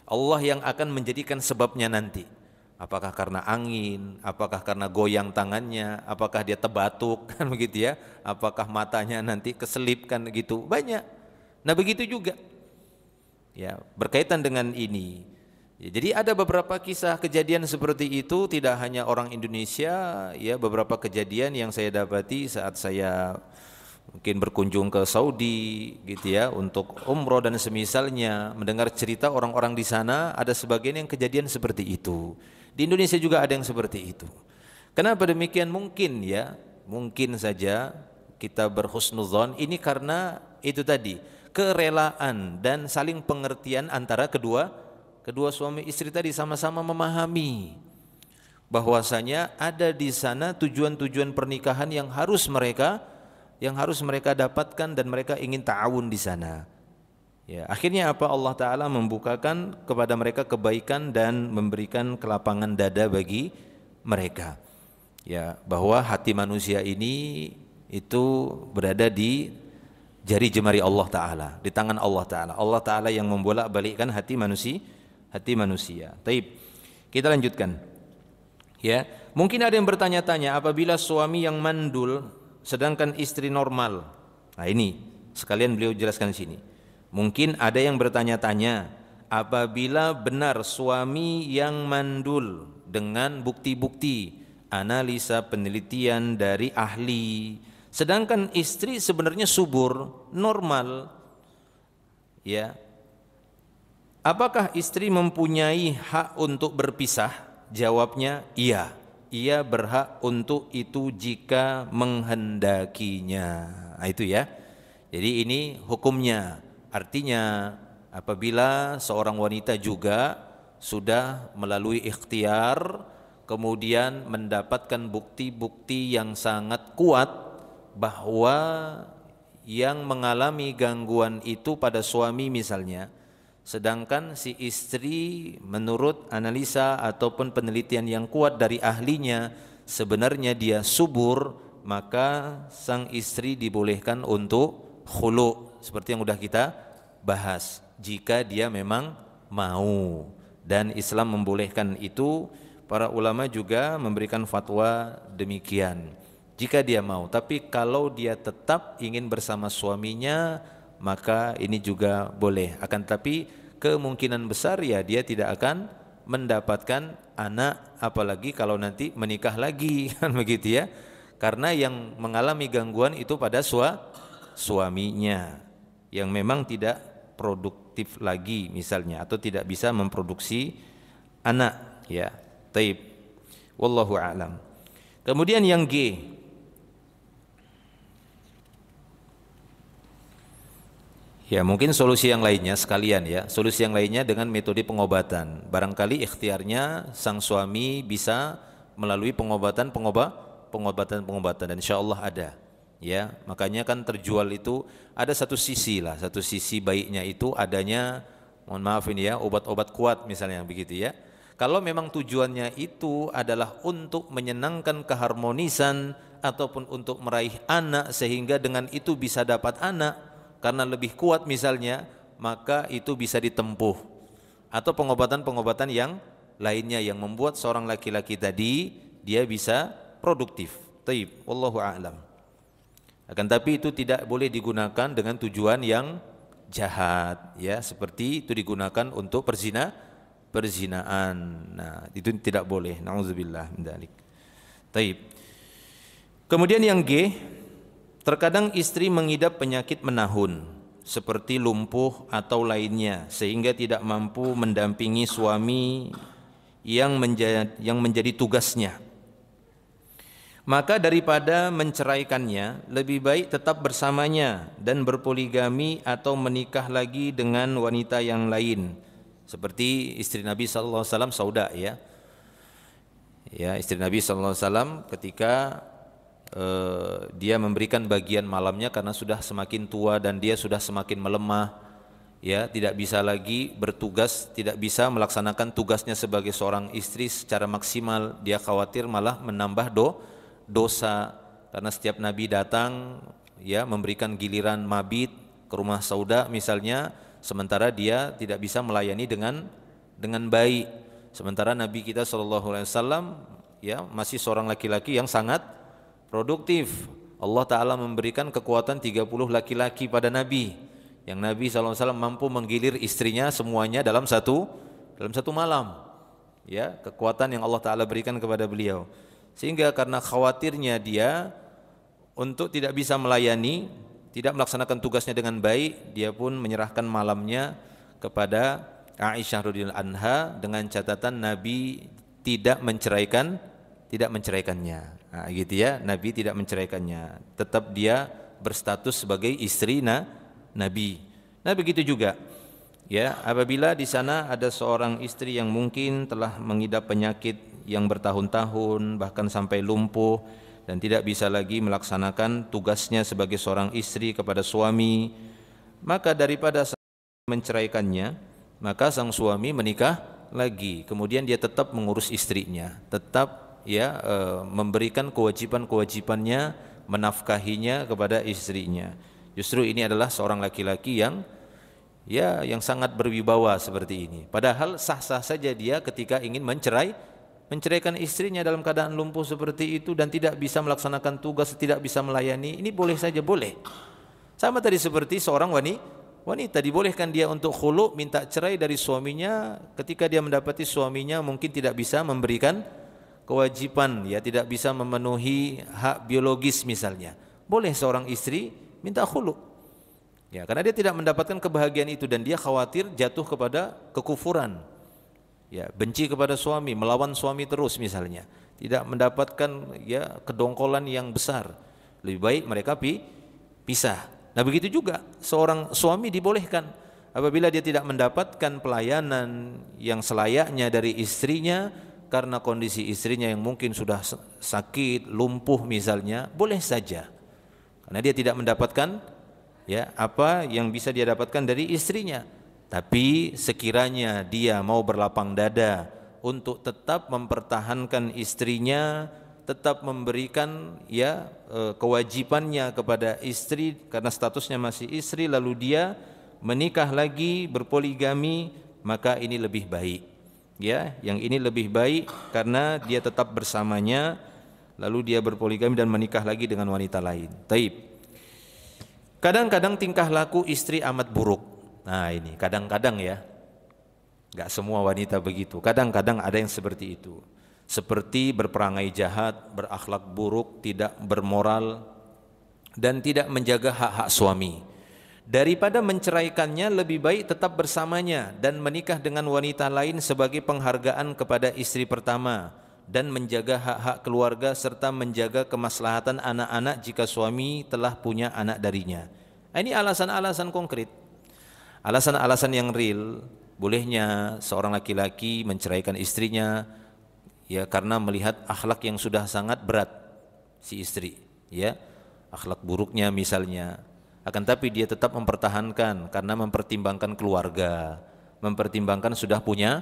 Speaker 1: Allah yang akan menjadikan sebabnya nanti. Apakah karena angin, apakah karena goyang tangannya, apakah dia terbatuk kan begitu ya, apakah matanya nanti keselip kan gitu, banyak. Nah begitu juga ya berkaitan dengan ini ya, jadi ada beberapa kisah kejadian seperti itu, tidak hanya orang Indonesia ya, beberapa kejadian yang saya dapati saat saya mungkin berkunjung ke Saudi gitu ya untuk umroh dan semisalnya, mendengar cerita orang-orang di sana, ada sebagian yang kejadian seperti itu. Di Indonesia juga ada yang seperti itu. Kenapa demikian? Mungkin ya, mungkin saja kita berhusnuzon ini karena itu tadi, kerelaan dan saling pengertian antara kedua suami istri tadi, sama-sama memahami bahwasanya ada di sana tujuan-tujuan pernikahan yang harus mereka dapatkan dan mereka ingin ta'awun di sana. Ya, akhirnya apa? Allah Ta'ala membukakan kepada mereka kebaikan dan memberikan kelapangan dada bagi mereka. Ya, bahwa hati manusia ini itu berada di jari jemari Allah Ta'ala, di tangan Allah Ta'ala. Allah Ta'ala yang membolak-balikkan hati manusia. Taib. Kita lanjutkan. Ya, mungkin ada yang bertanya-tanya, apabila suami yang mandul sedangkan istri normal. Nah, ini sekalian beliau jelaskan di sini. Mungkin ada yang bertanya-tanya, apabila benar suami yang mandul dengan bukti-bukti, analisa penelitian dari ahli, sedangkan istri sebenarnya subur, normal, ya, apakah istri mempunyai hak untuk berpisah? Jawabnya iya. Ia berhak untuk itu jika menghendakinya. Nah, itu ya. Jadi ini hukumnya. Artinya apabila seorang wanita juga sudah melalui ikhtiar, kemudian mendapatkan bukti-bukti yang sangat kuat bahwa yang mengalami gangguan itu pada suami misalnya, sedangkan si istri menurut analisa ataupun penelitian yang kuat dari ahlinya sebenarnya dia subur, maka sang istri dibolehkan untuk khulu seperti yang sudah kita bahas jika dia memang mau, dan Islam membolehkan itu. Para ulama juga memberikan fatwa demikian jika dia mau. Tapi kalau dia tetap ingin bersama suaminya, maka ini juga boleh. Akan tapi kemungkinan besar ya dia tidak akan mendapatkan anak, apalagi kalau nanti menikah lagi kan begitu ya. Karena yang mengalami gangguan itu pada suaminya yang memang tidak produktif lagi misalnya, atau tidak bisa memproduksi anak ya. Taib. Wallahu a'lam. Kemudian yang G. Ya, mungkin solusi yang lainnya sekalian ya. Solusi yang lainnya dengan metode pengobatan. Barangkali ikhtiarnya sang suami bisa melalui pengobatan dan insyaallah ada. Ya, makanya kan terjual itu ada satu sisi lah, satu sisi baiknya itu adanya, mohon maaf ini ya, obat-obat kuat misalnya begitu ya. Kalau memang tujuannya itu adalah untuk menyenangkan keharmonisan ataupun untuk meraih anak sehingga dengan itu bisa dapat anak karena lebih kuat misalnya, maka itu bisa ditempuh. Atau pengobatan-pengobatan yang lainnya yang membuat seorang laki-laki tadi dia bisa produktif. Taib, wallahu a'lam. Akan tapi itu tidak boleh digunakan dengan tujuan yang jahat ya, seperti itu digunakan untuk perzinaan. Nah, itu tidak boleh. Nauzubillah min dzalik. Taib. Kemudian yang G, terkadang istri mengidap penyakit menahun seperti lumpuh atau lainnya sehingga tidak mampu mendampingi suami yang menjadi tugasnya. Maka daripada menceraikannya, lebih baik tetap bersamanya dan berpoligami atau menikah lagi dengan wanita yang lain. Seperti istri Nabi sallallahu alaihi wasallam Sauda ya. Ya, istri Nabi sallallahu alaihi wasallam ketika dia memberikan bagian malamnya karena sudah semakin tua dan dia sudah semakin melemah, ya, tidak bisa lagi bertugas, tidak bisa melaksanakan tugasnya sebagai seorang istri secara maksimal. Dia khawatir malah menambah dosa karena setiap Nabi datang ya memberikan giliran mabit ke rumah Sauda misalnya, sementara dia tidak bisa melayani dengan baik. Sementara Nabi kita SAW ya masih seorang laki-laki yang sangat produktif. Allah Ta'ala memberikan kekuatan 30 laki-laki pada Nabi, yang Nabi SAW mampu menggilir istrinya semuanya dalam satu malam. Ya, kekuatan yang Allah Ta'ala berikan kepada beliau. Sehingga karena khawatirnya dia untuk tidak bisa melayani, tidak melaksanakan tugasnya dengan baik, dia pun menyerahkan malamnya kepada Aisyah radhiyallahu anha dengan catatan Nabi tidak menceraikannya. Nah, gitu ya, Nabi tidak menceraikannya. Tetap dia berstatus sebagai istri Nabi. Nah, begitu juga ya, apabila di sana ada seorang istri yang mungkin telah mengidap penyakit yang bertahun-tahun bahkan sampai lumpuh dan tidak bisa lagi melaksanakan tugasnya sebagai seorang istri kepada suami, maka daripada menceraikannya, maka sang suami menikah lagi. Kemudian dia tetap mengurus istrinya, tetap ya memberikan kewajiban-kewajibannya, menafkahinya kepada istrinya. Justru ini adalah seorang laki-laki yang sangat berwibawa seperti ini. Padahal sah-sah saja dia ketika ingin menceraikan istrinya dalam keadaan lumpuh seperti itu dan tidak bisa melaksanakan tugas, tidak bisa melayani. Ini boleh saja, boleh. Sama tadi seperti seorang wanita dibolehkan dia untuk khulu, minta cerai dari suaminya ketika dia mendapati suaminya mungkin tidak bisa memberikan kewajiban, ya, tidak bisa memenuhi hak biologis misalnya. Boleh seorang istri minta khulu. Ya, karena dia tidak mendapatkan kebahagiaan itu dan dia khawatir jatuh kepada kekufuran. Ya, benci kepada suami, melawan suami terus misalnya, tidak mendapatkan ya kedongkolan yang besar. Lebih baik mereka pisah. Nah, begitu juga seorang suami dibolehkan apabila dia tidak mendapatkan pelayanan yang selayaknya dari istrinya karena kondisi istrinya yang mungkin sudah sakit, lumpuh misalnya, boleh saja. Karena dia tidak mendapatkan ya apa yang bisa dia dapatkan dari istrinya. Tapi sekiranya dia mau berlapang dada untuk tetap mempertahankan istrinya, tetap memberikan kewajibannya kepada istri karena statusnya masih istri, lalu dia menikah lagi berpoligami, maka ini lebih baik. Ya, yang ini lebih baik karena dia tetap bersamanya, lalu dia berpoligami dan menikah lagi dengan wanita lain. Taib. Kadang-kadang tingkah laku istri amat buruk. Nah ini kadang-kadang ya, gak semua wanita begitu. Kadang-kadang ada yang seperti itu. Seperti berperangai jahat, berakhlak buruk, tidak bermoral, dan tidak menjaga hak-hak suami. Daripada menceraikannya, lebih baik tetap bersamanya dan menikah dengan wanita lain sebagai penghargaan kepada istri pertama dan menjaga hak-hak keluarga serta menjaga kemaslahatan anak-anak jika suami telah punya anak darinya. Ini alasan-alasan konkret. Alasan-alasan yang real, bolehnya seorang laki-laki menceraikan istrinya ya karena melihat akhlak yang sudah sangat berat si istri, ya. Akhlak buruknya misalnya. Akan tapi dia tetap mempertahankan karena mempertimbangkan keluarga, mempertimbangkan sudah punya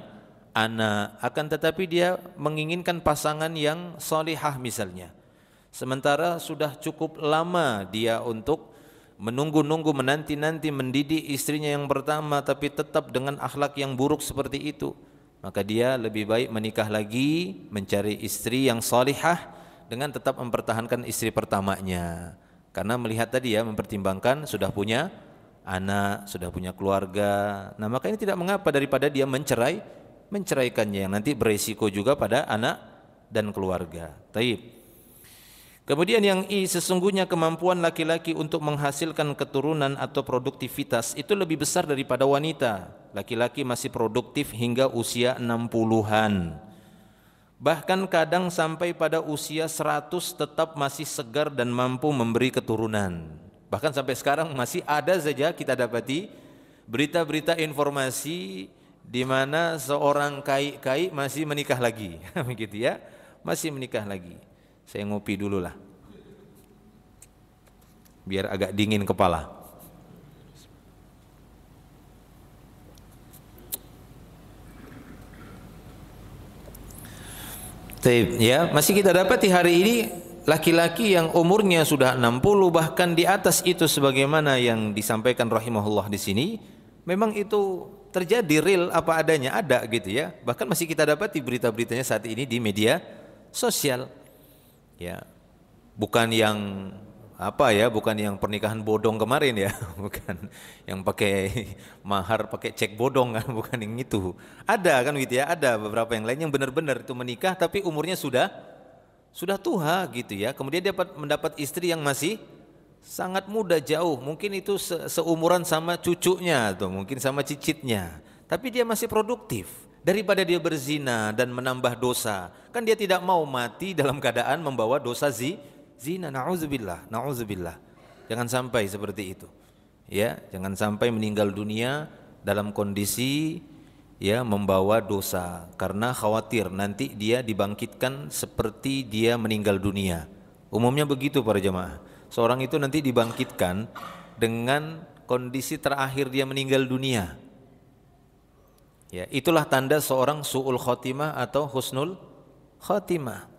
Speaker 1: anak, akan tetapi dia menginginkan pasangan yang salihah misalnya. Sementara sudah cukup lama dia untuk menunggu-nunggu, menanti-nanti mendidik istrinya yang pertama, tapi tetap dengan akhlak yang buruk seperti itu, maka dia lebih baik menikah lagi, mencari istri yang salihah dengan tetap mempertahankan istri pertamanya. Karena melihat tadi ya, mempertimbangkan sudah punya anak, sudah punya keluarga. Nah maka ini tidak mengapa daripada dia menceraikannya yang nanti beresiko juga pada anak dan keluarga. Taib. Kemudian yang sesungguhnya kemampuan laki-laki untuk menghasilkan keturunan atau produktivitas itu lebih besar daripada wanita. Laki-laki masih produktif hingga usia 60-an. Bahkan kadang sampai pada usia 100 tetap masih segar dan mampu memberi keturunan. Bahkan sampai sekarang masih ada saja kita dapati berita-berita informasi di mana seorang kai masih menikah lagi. Begitu ya, masih menikah lagi. Saya ngopi dulu lah, biar agak dingin kepala. Ya, masih kita dapati hari ini laki-laki yang umurnya sudah 60 bahkan di atas itu sebagaimana yang disampaikan rahimahullah di sini, memang itu terjadi real apa adanya, ada gitu ya. Bahkan masih kita dapati berita-beritanya saat ini di media sosial. Ya, bukan yang bukan yang pernikahan bodong kemarin ya, bukan yang pakai mahar, pakai cek bodong kan, bukan yang itu. Ada kan gitu ya, ada beberapa yang lain yang benar-benar itu menikah tapi umurnya sudah tua gitu ya. Kemudian dia mendapat istri yang masih sangat muda jauh, mungkin itu seumuran sama cucunya atau mungkin sama cicitnya, tapi dia masih produktif. Daripada dia berzina dan menambah dosa, kan dia tidak mau mati dalam keadaan membawa dosa zina. Na'udzubillah. Jangan sampai seperti itu. Ya, jangan sampai meninggal dunia dalam kondisi ya membawa dosa, karena khawatir nanti dia dibangkitkan seperti dia meninggal dunia. Umumnya begitu para jemaah. Seorang itu nanti dibangkitkan dengan kondisi terakhir dia meninggal dunia. Ya, itulah tanda seorang su'ul khotimah atau husnul khotimah.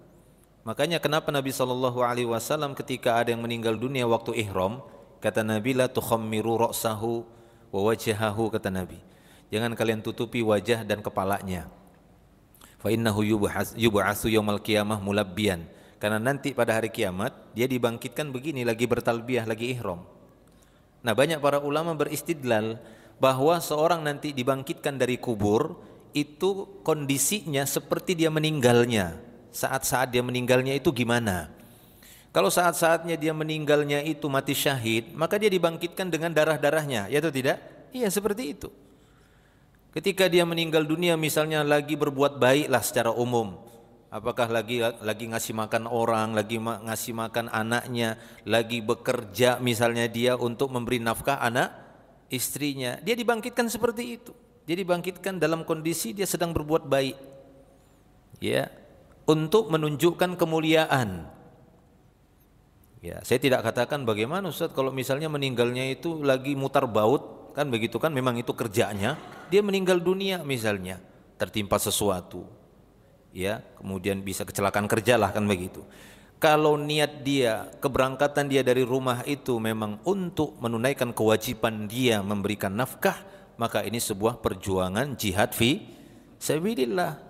Speaker 1: Makanya kenapa Nabi SAW ketika ada yang meninggal dunia waktu ihram, kata Nabi la tukhammiru ra'sahu wa wajhahu, kata Nabi, jangan kalian tutupi wajah dan kepalanya. Fa innahu yub'atsu yaumal qiyamah mulabbiyan, karena nanti pada hari kiamat dia dibangkitkan begini, lagi bertalbiyah, lagi ihram. Nah, banyak para ulama beristidlal bahwa seorang nanti dibangkitkan dari kubur itu kondisinya seperti dia meninggalnya. Saat-saat dia meninggalnya itu gimana? Kalau saat-saatnya dia meninggalnya itu mati syahid, maka dia dibangkitkan dengan darah-darahnya, ya atau tidak? Iya, seperti itu. Ketika dia meninggal dunia misalnya lagi berbuat baik lah secara umum, apakah lagi ngasih makan orang, lagi ngasih makan anaknya, lagi bekerja misalnya dia untuk memberi nafkah anak istrinya, dia dibangkitkan seperti itu. Dia dibangkitkan dalam kondisi dia sedang berbuat baik, ya, untuk menunjukkan kemuliaan. Ya, saya tidak katakan bagaimana Ustaz kalau misalnya meninggalnya itu lagi mutar baut, kan begitu kan, memang itu kerjanya, dia meninggal dunia misalnya, tertimpa sesuatu, ya, kemudian bisa kecelakaan kerja lah kan begitu. Kalau niat dia, keberangkatan dia dari rumah itu memang untuk menunaikan kewajiban dia memberikan nafkah, maka ini sebuah perjuangan jihad fi sabilillah.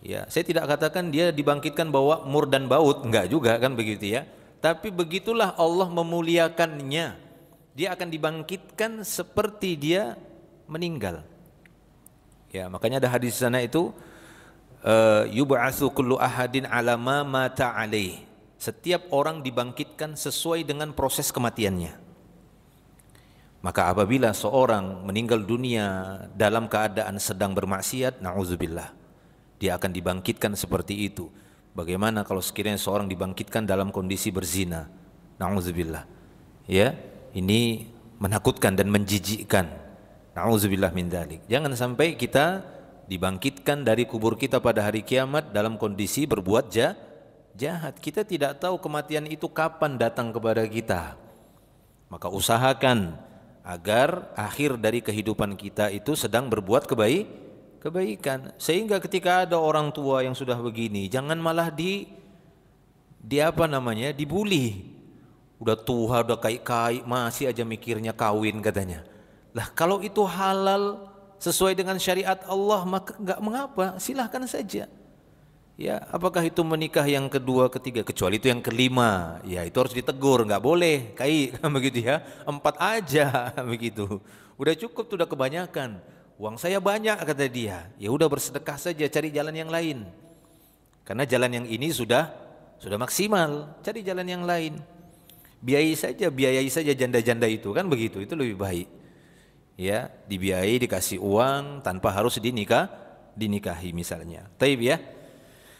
Speaker 1: Ya, saya tidak katakan dia dibangkitkan bawa mur dan baut, enggak juga kan begitu ya. Tapi begitulah Allah memuliakannya. Dia akan dibangkitkan seperti dia meninggal. Ya, makanya ada hadis sana itu yub'atsu kullu ahadin ala ma mata alaih. Setiap orang dibangkitkan sesuai dengan proses kematiannya. Maka apabila seorang meninggal dunia dalam keadaan sedang bermaksiat, na'udzubillah, dia akan dibangkitkan seperti itu. Bagaimana kalau sekiranya seorang dibangkitkan dalam kondisi berzina? Na'udzubillah. Ya, ini menakutkan dan menjijikkan. Na'udzubillah min dzalik. Jangan sampai kita dibangkitkan dari kubur kita pada hari kiamat dalam kondisi berbuat jahat. Kita tidak tahu kematian itu kapan datang kepada kita. Maka usahakan agar akhir dari kehidupan kita itu sedang berbuat kebaikan, sehingga ketika ada orang tua yang sudah begini, jangan malah dibully. Udah tua, udah kai-kai, masih aja mikirnya kawin katanya. Lah kalau itu halal sesuai dengan syariat Allah, maka enggak mengapa, silahkan saja. Ya, apakah itu menikah yang kedua, ketiga, kecuali itu yang kelima, ya itu harus ditegur, enggak boleh kai begitu ya. 4 aja begitu. Udah cukup, udah kebanyakan. Uang saya banyak kata dia. Ya udah bersedekah saja, cari jalan yang lain. Karena jalan yang ini sudah maksimal, cari jalan yang lain. Biayai saja janda-janda itu kan begitu, itu lebih baik. Ya, dibiayai, dikasih uang tanpa harus dinikahi misalnya. Taib ya.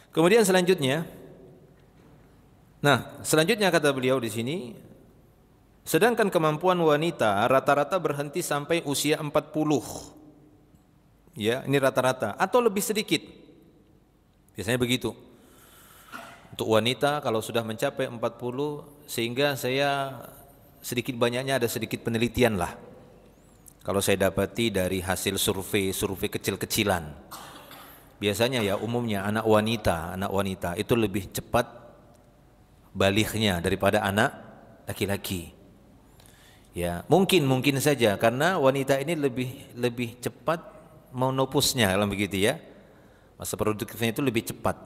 Speaker 1: Kemudian selanjutnya, selanjutnya kata beliau di sini, sedangkan kemampuan wanita rata-rata berhenti sampai usia 40. Ya, ini rata-rata atau lebih sedikit. Biasanya begitu. Untuk wanita kalau sudah mencapai 40, sehingga saya sedikit banyaknya ada sedikit penelitian lah. Kalau saya dapati dari hasil survei kecil-kecilan. Biasanya ya umumnya anak wanita itu lebih cepat balighnya daripada anak laki-laki. Ya, mungkin saja karena wanita ini lebih cepat menopusnya kalau begitu ya. Masa produktifnya itu lebih cepat.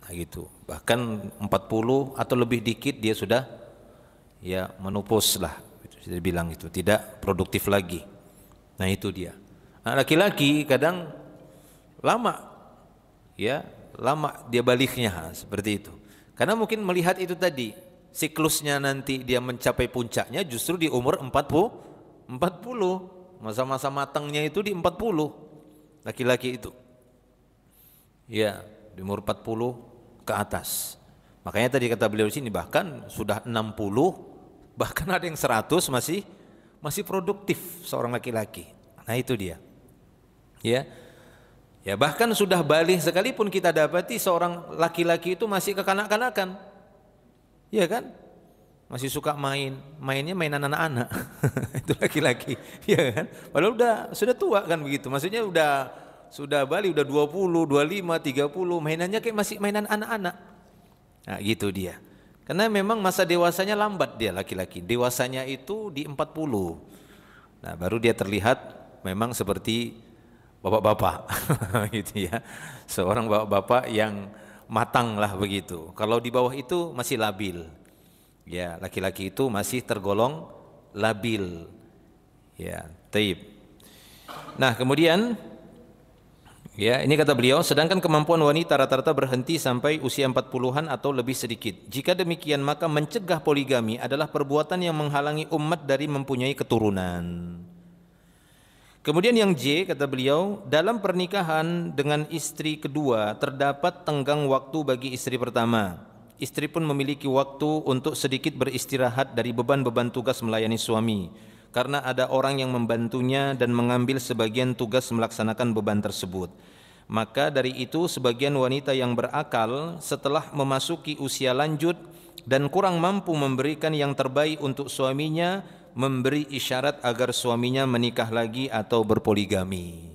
Speaker 1: Nah gitu. Bahkan 40 atau lebih dikit dia sudah ya menopus lah. Sudah bilang itu tidak produktif lagi. Nah itu dia. Nah, laki-laki kadang lama dia balighnya seperti itu. Karena mungkin melihat itu tadi, siklusnya nanti dia mencapai puncaknya justru di umur 40. Masa-masa matangnya itu di 40. Laki-laki itu. Ya, di umur 40 ke atas. Makanya tadi kata beliau di sini bahkan sudah 60, bahkan ada yang 100 masih produktif seorang laki-laki. Nah itu dia. Ya. Ya bahkan sudah balik sekalipun kita dapati seorang laki-laki itu masih kekanak-kanakan. Iya kan? Masih suka mainnya mainan anak-anak. Itu laki-laki. Iya kan? Padahal sudah tua kan begitu. Maksudnya sudah balik, udah 20, 25, 30, mainannya kayak masih mainan anak-anak. Nah, gitu dia. Karena memang masa dewasanya lambat dia laki-laki. Dewasanya itu di 40. Nah, baru dia terlihat memang seperti bapak-bapak gitu ya. Seorang bapak-bapak yang matang lah begitu. Kalau di bawah itu masih labil. Ya, laki-laki itu masih tergolong labil. Ya, taib. Nah, kemudian ya, ini kata beliau, sedangkan kemampuan wanita rata-rata berhenti sampai usia 40-an atau lebih sedikit. Jika demikian, maka mencegah poligami adalah perbuatan yang menghalangi umat dari mempunyai keturunan. Kemudian yang J, kata beliau, dalam pernikahan dengan istri kedua terdapat tenggang waktu bagi istri pertama. Istri pun memiliki waktu untuk sedikit beristirahat dari beban-beban tugas melayani suami, karena ada orang yang membantunya dan mengambil sebagian tugas melaksanakan beban tersebut. Maka dari itu sebagian wanita yang berakal setelah memasuki usia lanjut dan kurang mampu memberikan yang terbaik untuk suaminya, memberi isyarat agar suaminya menikah lagi atau berpoligami.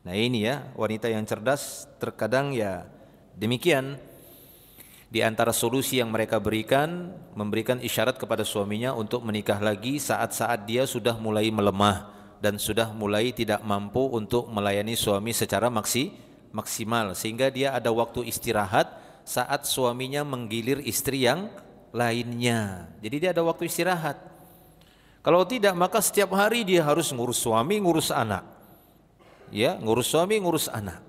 Speaker 1: Nah ini ya, wanita yang cerdas terkadang ya demikian. Di antara solusi yang mereka berikan, memberikan isyarat kepada suaminya untuk menikah lagi saat-saat dia sudah mulai melemah dan sudah mulai tidak mampu untuk melayani suami secara maksimal, sehingga dia ada waktu istirahat saat suaminya menggilir istri yang lainnya. Jadi dia ada waktu istirahat. Kalau tidak, maka setiap hari dia harus ngurus suami, ngurus anak. Ya, ngurus suami, ngurus anak.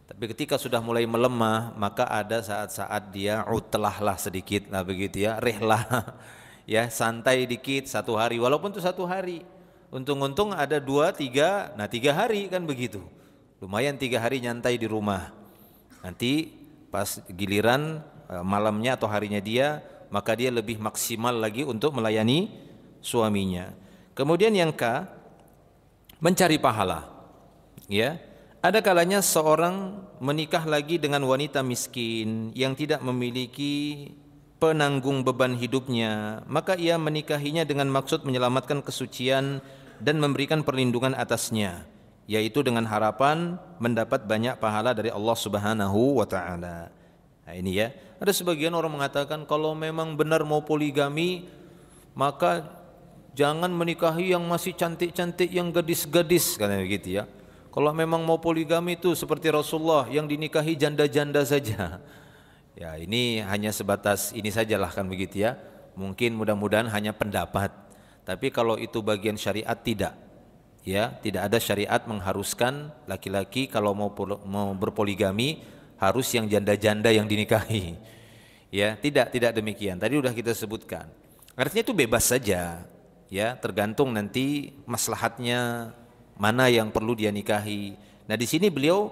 Speaker 1: Tapi ketika sudah mulai melemah, maka ada saat-saat dia utlahlah sedikit lah begitu ya, rehlah ya, santai dikit 1 hari, walaupun itu 1 hari. Untung-untung ada 2, 3, nah 3 hari kan begitu. Lumayan 3 hari nyantai di rumah. Nanti pas giliran malamnya atau harinya dia, maka dia lebih maksimal lagi untuk melayani suaminya. Kemudian yang K, mencari pahala. Ya. Ada kalanya seorang menikah lagi dengan wanita miskin yang tidak memiliki penanggung beban hidupnya, maka ia menikahinya dengan maksud menyelamatkan kesucian dan memberikan perlindungan atasnya, yaitu dengan harapan mendapat banyak pahala dari Allah Subhanahu wa taala. Nah ini ya, ada sebagian orang mengatakan kalau memang benar mau poligami, maka jangan menikahi yang masih cantik-cantik, yang gadis-gadis, katanya begitu ya. Kalau memang mau poligami itu seperti Rasulullah yang dinikahi janda-janda saja. Ya ini hanya sebatas ini sajalah kan begitu ya. Mungkin mudah-mudahan hanya pendapat. Tapi kalau itu bagian syariat tidak. Ya, tidak ada syariat mengharuskan laki-laki kalau mau berpoligami harus yang janda-janda yang dinikahi. Ya, tidak demikian. Tadi sudah kita sebutkan. Artinya itu bebas saja. Ya, tergantung nanti maslahatnya mana yang perlu dia nikahi. Nah di sini beliau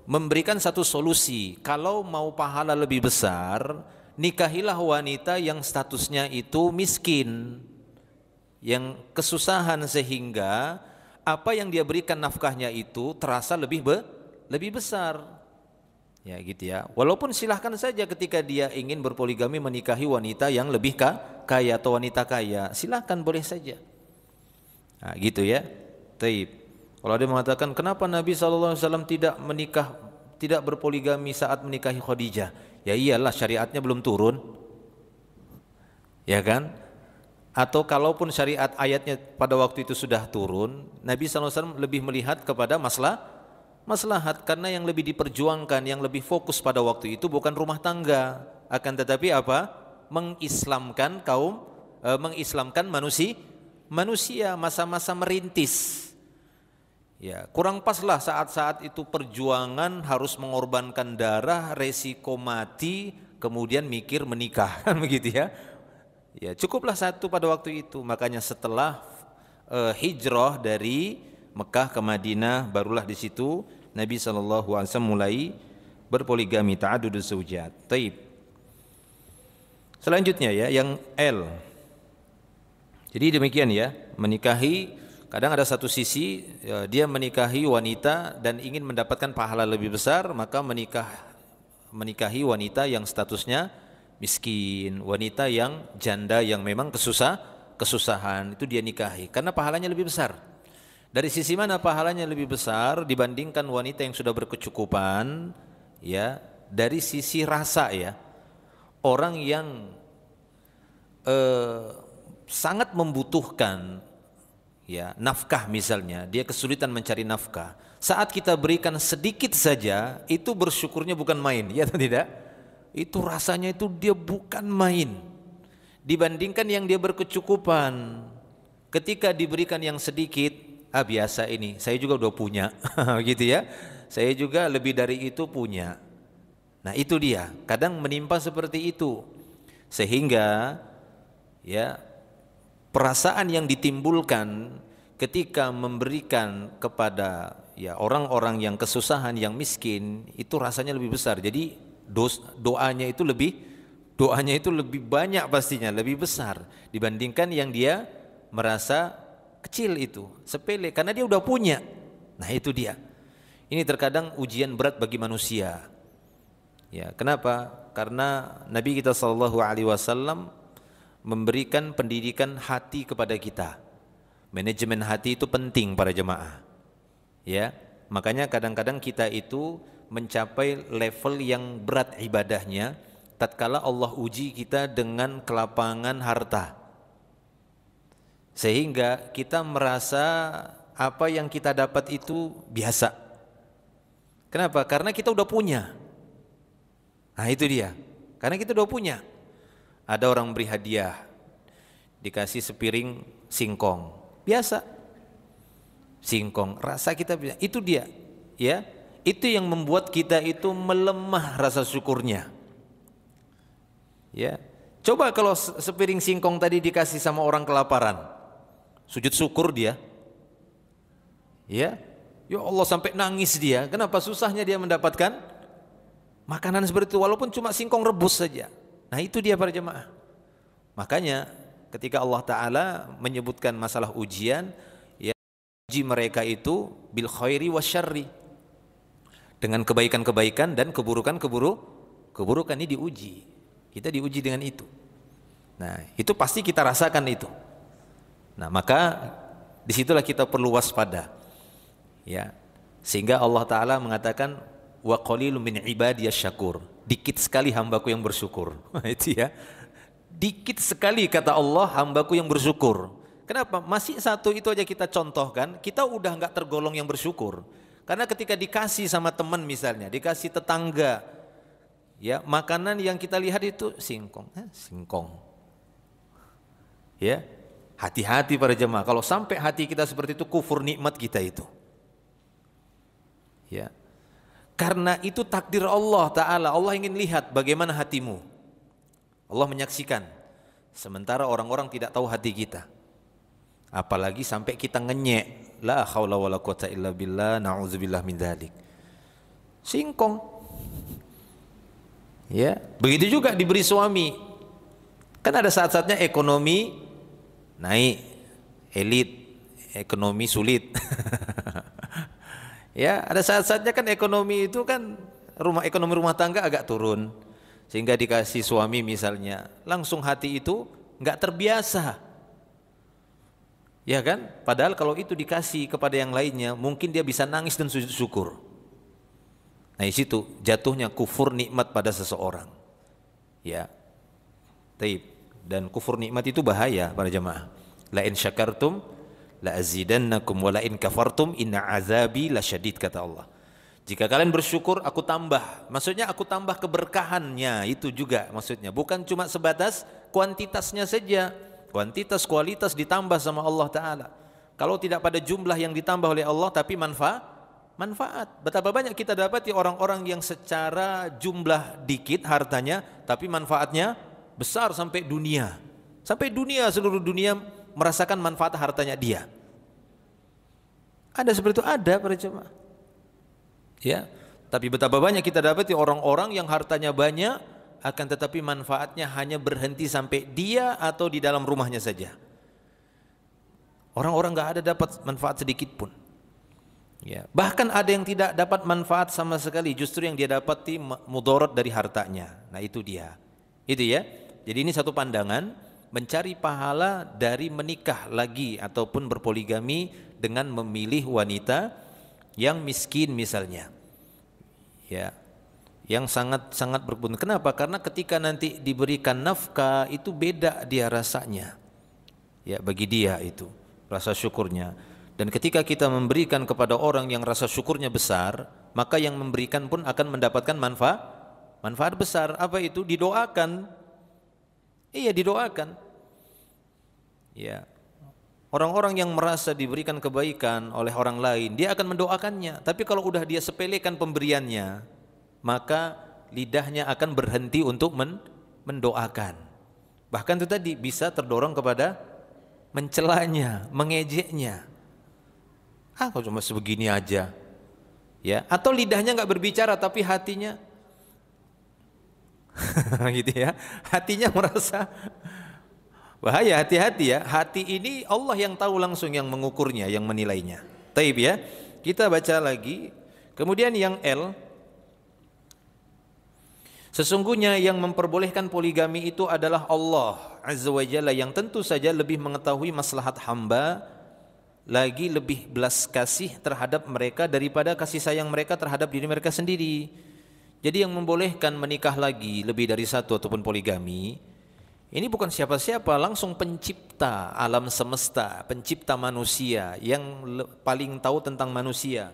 Speaker 1: memberikan satu solusi. Kalau mau pahala lebih besar, nikahilah wanita yang statusnya itu miskin, yang kesusahan, sehingga apa yang dia berikan nafkahnya itu terasa lebih besar. Ya gitu ya. Walaupun silahkan saja ketika dia ingin berpoligami menikahi wanita yang lebih kaya atau wanita kaya, silahkan, boleh saja. Nah gitu ya. Taib. Kalau dia mengatakan kenapa Nabi SAW tidak berpoligami saat menikahi Khadijah? Ya iyalah, syariatnya belum turun, ya kan? Atau kalaupun syariat ayatnya pada waktu itu sudah turun, Nabi SAW lebih melihat kepada maslahat, karena yang lebih diperjuangkan, yang lebih fokus pada waktu itu bukan rumah tangga, akan tetapi apa? Mengislamkan manusia, masa-masa merintis. Ya, kurang paslah saat-saat itu perjuangan harus mengorbankan darah, resiko mati, kemudian mikir menikah, kan begitu ya. Ya, cukuplah satu pada waktu itu. Makanya setelah hijrah dari Mekah ke Madinah, barulah di situ Nabi SAW mulai berpoligami, ta'aduduz zaujat. Taib. Selanjutnya ya, yang L. Jadi demikian ya, menikahi. Kadang ada satu sisi dia menikahi wanita dan ingin mendapatkan pahala lebih besar, maka menikahi wanita yang statusnya miskin, wanita yang janda yang memang kesusahan, itu dia nikahi karena pahalanya lebih besar. Dari sisi mana pahalanya lebih besar dibandingkan wanita yang sudah berkecukupan? Ya, dari sisi rasa ya. Orang yang sangat membutuhkan ya nafkah, misalnya dia kesulitan mencari nafkah, saat kita berikan sedikit saja itu bersyukurnya bukan main, ya atau tidak? Itu rasanya itu dia bukan main dibandingkan yang dia berkecukupan. Ketika diberikan yang sedikit, biasa ini, saya juga udah punya gitu ya, saya juga lebih dari itu punya. Nah itu dia, kadang menimpa seperti itu, sehingga ya perasaan yang ditimbulkan ketika memberikan kepada ya orang-orang yang kesusahan, yang miskin, itu rasanya lebih besar. Jadi doanya itu lebih banyak pastinya, lebih besar dibandingkan yang dia merasa kecil itu, sepele karena dia udah punya. Nah itu dia. Ini terkadang ujian berat bagi manusia. Ya, kenapa? Karena Nabi kita SAW memberikan pendidikan hati kepada kita. Manajemen hati itu penting para jemaah. Ya, makanya kadang-kadang kita itu mencapai level yang berat ibadahnya tatkala Allah uji kita dengan kelapangan harta. Sehingga kita merasa apa yang kita dapat itu biasa. Kenapa? Karena kita udah punya. Nah itu dia. Karena kita udah punya. Ada orang beri hadiah, dikasih sepiring singkong. Biasa. Singkong, rasa kita biasa. Itu dia. Ya, itu yang membuat kita itu melemah rasa syukurnya. Ya. Coba kalau sepiring singkong tadi dikasih sama orang kelaparan. Sujud syukur dia. Ya, ya Allah sampai nangis dia. Kenapa? Susahnya dia mendapatkan makanan seperti itu walaupun cuma singkong rebus saja. Nah itu dia para jemaah. Makanya ketika Allah Ta'ala menyebutkan masalah ujian, ya, uji mereka itu bil khairi wasyarri, dengan kebaikan-kebaikan dan keburukan ini diuji. Kita diuji dengan itu. Nah itu pasti kita rasakan itu. Nah maka disitulah kita perlu waspada. Ya, sehingga Allah Ta'ala mengatakan wa qalilun min ibadiyas syakur, dikit sekali hambaku yang bersyukur. Itu ya, dikit sekali kata Allah hambaku yang bersyukur. Kenapa? Masih satu itu aja kita contohkan, kita udah nggak tergolong yang bersyukur. Karena ketika dikasih sama teman misalnya, dikasih tetangga, ya makanan yang kita lihat itu singkong, singkong. Ya, hati-hati para jemaah, kalau sampai hati kita seperti itu, kufur nikmat kita itu. Ya, karena itu takdir Allah Ta'ala. Allah ingin lihat bagaimana hatimu. Allah menyaksikan. Sementara orang-orang tidak tahu hati kita. Apalagi sampai kita ngenyek. La haula wala quwata illa billah, na'udzubillah min dzalik. Singkong. Ya, begitu juga diberi suami. Kan ada saat-saatnya ekonomi naik, elit, ekonomi sulit. Ya, ada saat-saatnya kan ekonomi itu kan ekonomi rumah tangga agak turun, sehingga dikasih suami misalnya, langsung hati itu nggak terbiasa, ya kan? Padahal kalau itu dikasih kepada yang lainnya, mungkin dia bisa nangis dan sujud syukur. Nah di situ jatuhnya kufur nikmat pada seseorang, ya. Taib. Dan kufur nikmat itu bahaya para jemaah. La in syakartum la azidannakum wa la in kafartum inna azabi lasyadid, kata Allah. Jika kalian bersyukur aku tambah. Maksudnya aku tambah keberkahannya itu juga maksudnya. Bukan cuma sebatas kuantitasnya saja. Kuantitas kualitas ditambah sama Allah Ta'ala. Kalau tidak pada jumlah yang ditambah oleh Allah tapi manfaat. Betapa banyak kita dapati orang-orang yang secara jumlah dikit hartanya tapi manfaatnya besar sampai dunia. Sampai dunia, seluruh dunia merasakan manfaat hartanya dia. Ada seperti itu, ada para jemaah. Ya, tapi betapa banyak kita dapati orang-orang yang hartanya banyak akan tetapi manfaatnya hanya berhenti sampai dia atau di dalam rumahnya saja. Orang-orang enggak ada dapat manfaat sedikit pun. Ya, bahkan ada yang tidak dapat manfaat sama sekali, justru yang dia dapati mudarat dari hartanya. Nah, itu dia. Itu ya. Jadi ini satu pandangan, mencari pahala dari menikah lagi ataupun berpoligami dengan memilih wanita yang miskin misalnya, ya, yang sangat berkebutuhan. Kenapa? Karena ketika nanti diberikan nafkah itu beda dia rasanya, ya, bagi dia itu rasa syukurnya. Dan ketika kita memberikan kepada orang yang rasa syukurnya besar, maka yang memberikan pun akan mendapatkan manfaat besar. Apa itu? Didoakan. Iya, didoakan. Ya. Orang-orang yang merasa diberikan kebaikan oleh orang lain, dia akan mendoakannya. Tapi kalau udah dia sepelekan pemberiannya, maka lidahnya akan berhenti untuk mendoakan. Bahkan itu tadi bisa terdorong kepada mencelanya, mengejeknya. Ah, kok cuma sebegini aja. Ya, atau lidahnya enggak berbicara tapi hatinya gitu ya. Hatinya merasa bahaya, hati-hati ya. Hati ini Allah yang tahu langsung, yang mengukurnya, yang menilainya. Taib ya. Kita baca lagi. Kemudian yang L, Sesungguhnya yang memperbolehkan poligami itu adalah Allah Azza wa Jalla, yang tentu saja lebih mengetahui maslahat hamba, lagi lebih belas kasih terhadap mereka daripada kasih sayang mereka terhadap diri mereka sendiri. Jadi yang membolehkan menikah lagi lebih dari satu ataupun poligami, ini bukan siapa-siapa, langsung pencipta alam semesta, pencipta manusia yang paling tahu tentang manusia,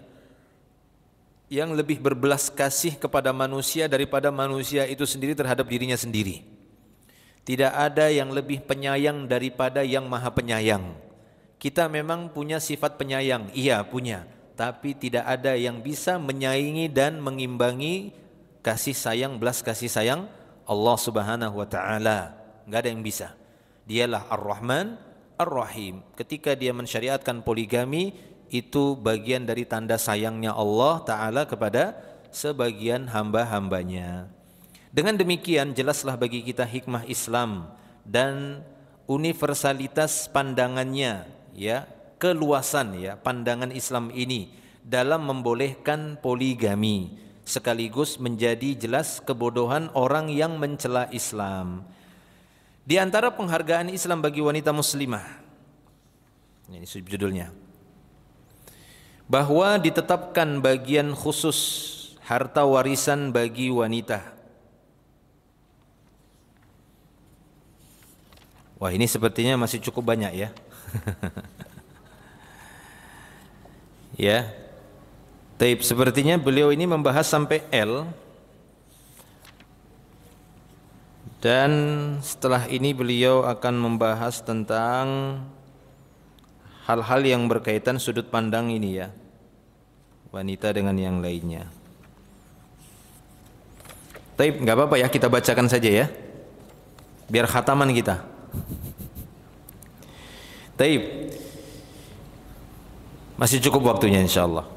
Speaker 1: yang lebih berbelas kasih kepada manusia daripada manusia itu sendiri terhadap dirinya sendiri. Tidak ada yang lebih penyayang daripada yang maha penyayang. Kita memang punya sifat penyayang, iya punya, tapi tidak ada yang bisa menyaingi dan mengimbangi kasih sayang, belas kasih sayang Allah Subhanahu wa taala. Enggak ada yang bisa. Dialah Ar-Rahman Ar-Rahim. Ketika dia mensyariatkan poligami, itu bagian dari tanda sayangnya Allah Ta'ala kepada sebagian hamba-hambanya. Dengan demikian jelaslah bagi kita hikmah Islam dan universalitas pandangannya, ya, keluasan ya pandangan Islam ini dalam membolehkan poligami, sekaligus menjadi jelas kebodohan orang yang mencela Islam. Di antara penghargaan Islam bagi wanita muslimah, ini judulnya, bahwa ditetapkan bagian khusus harta warisan bagi wanita. Wah, ini sepertinya masih cukup banyak ya. Ya. Taib, sepertinya beliau ini membahas sampai L. Dan setelah ini beliau akan membahas tentang hal-hal yang berkaitan sudut pandang ini ya, wanita dengan yang lainnya. Taib, nggak apa-apa ya, kita bacakan saja ya, biar khataman kita. Taib, masih cukup waktunya insyaallah.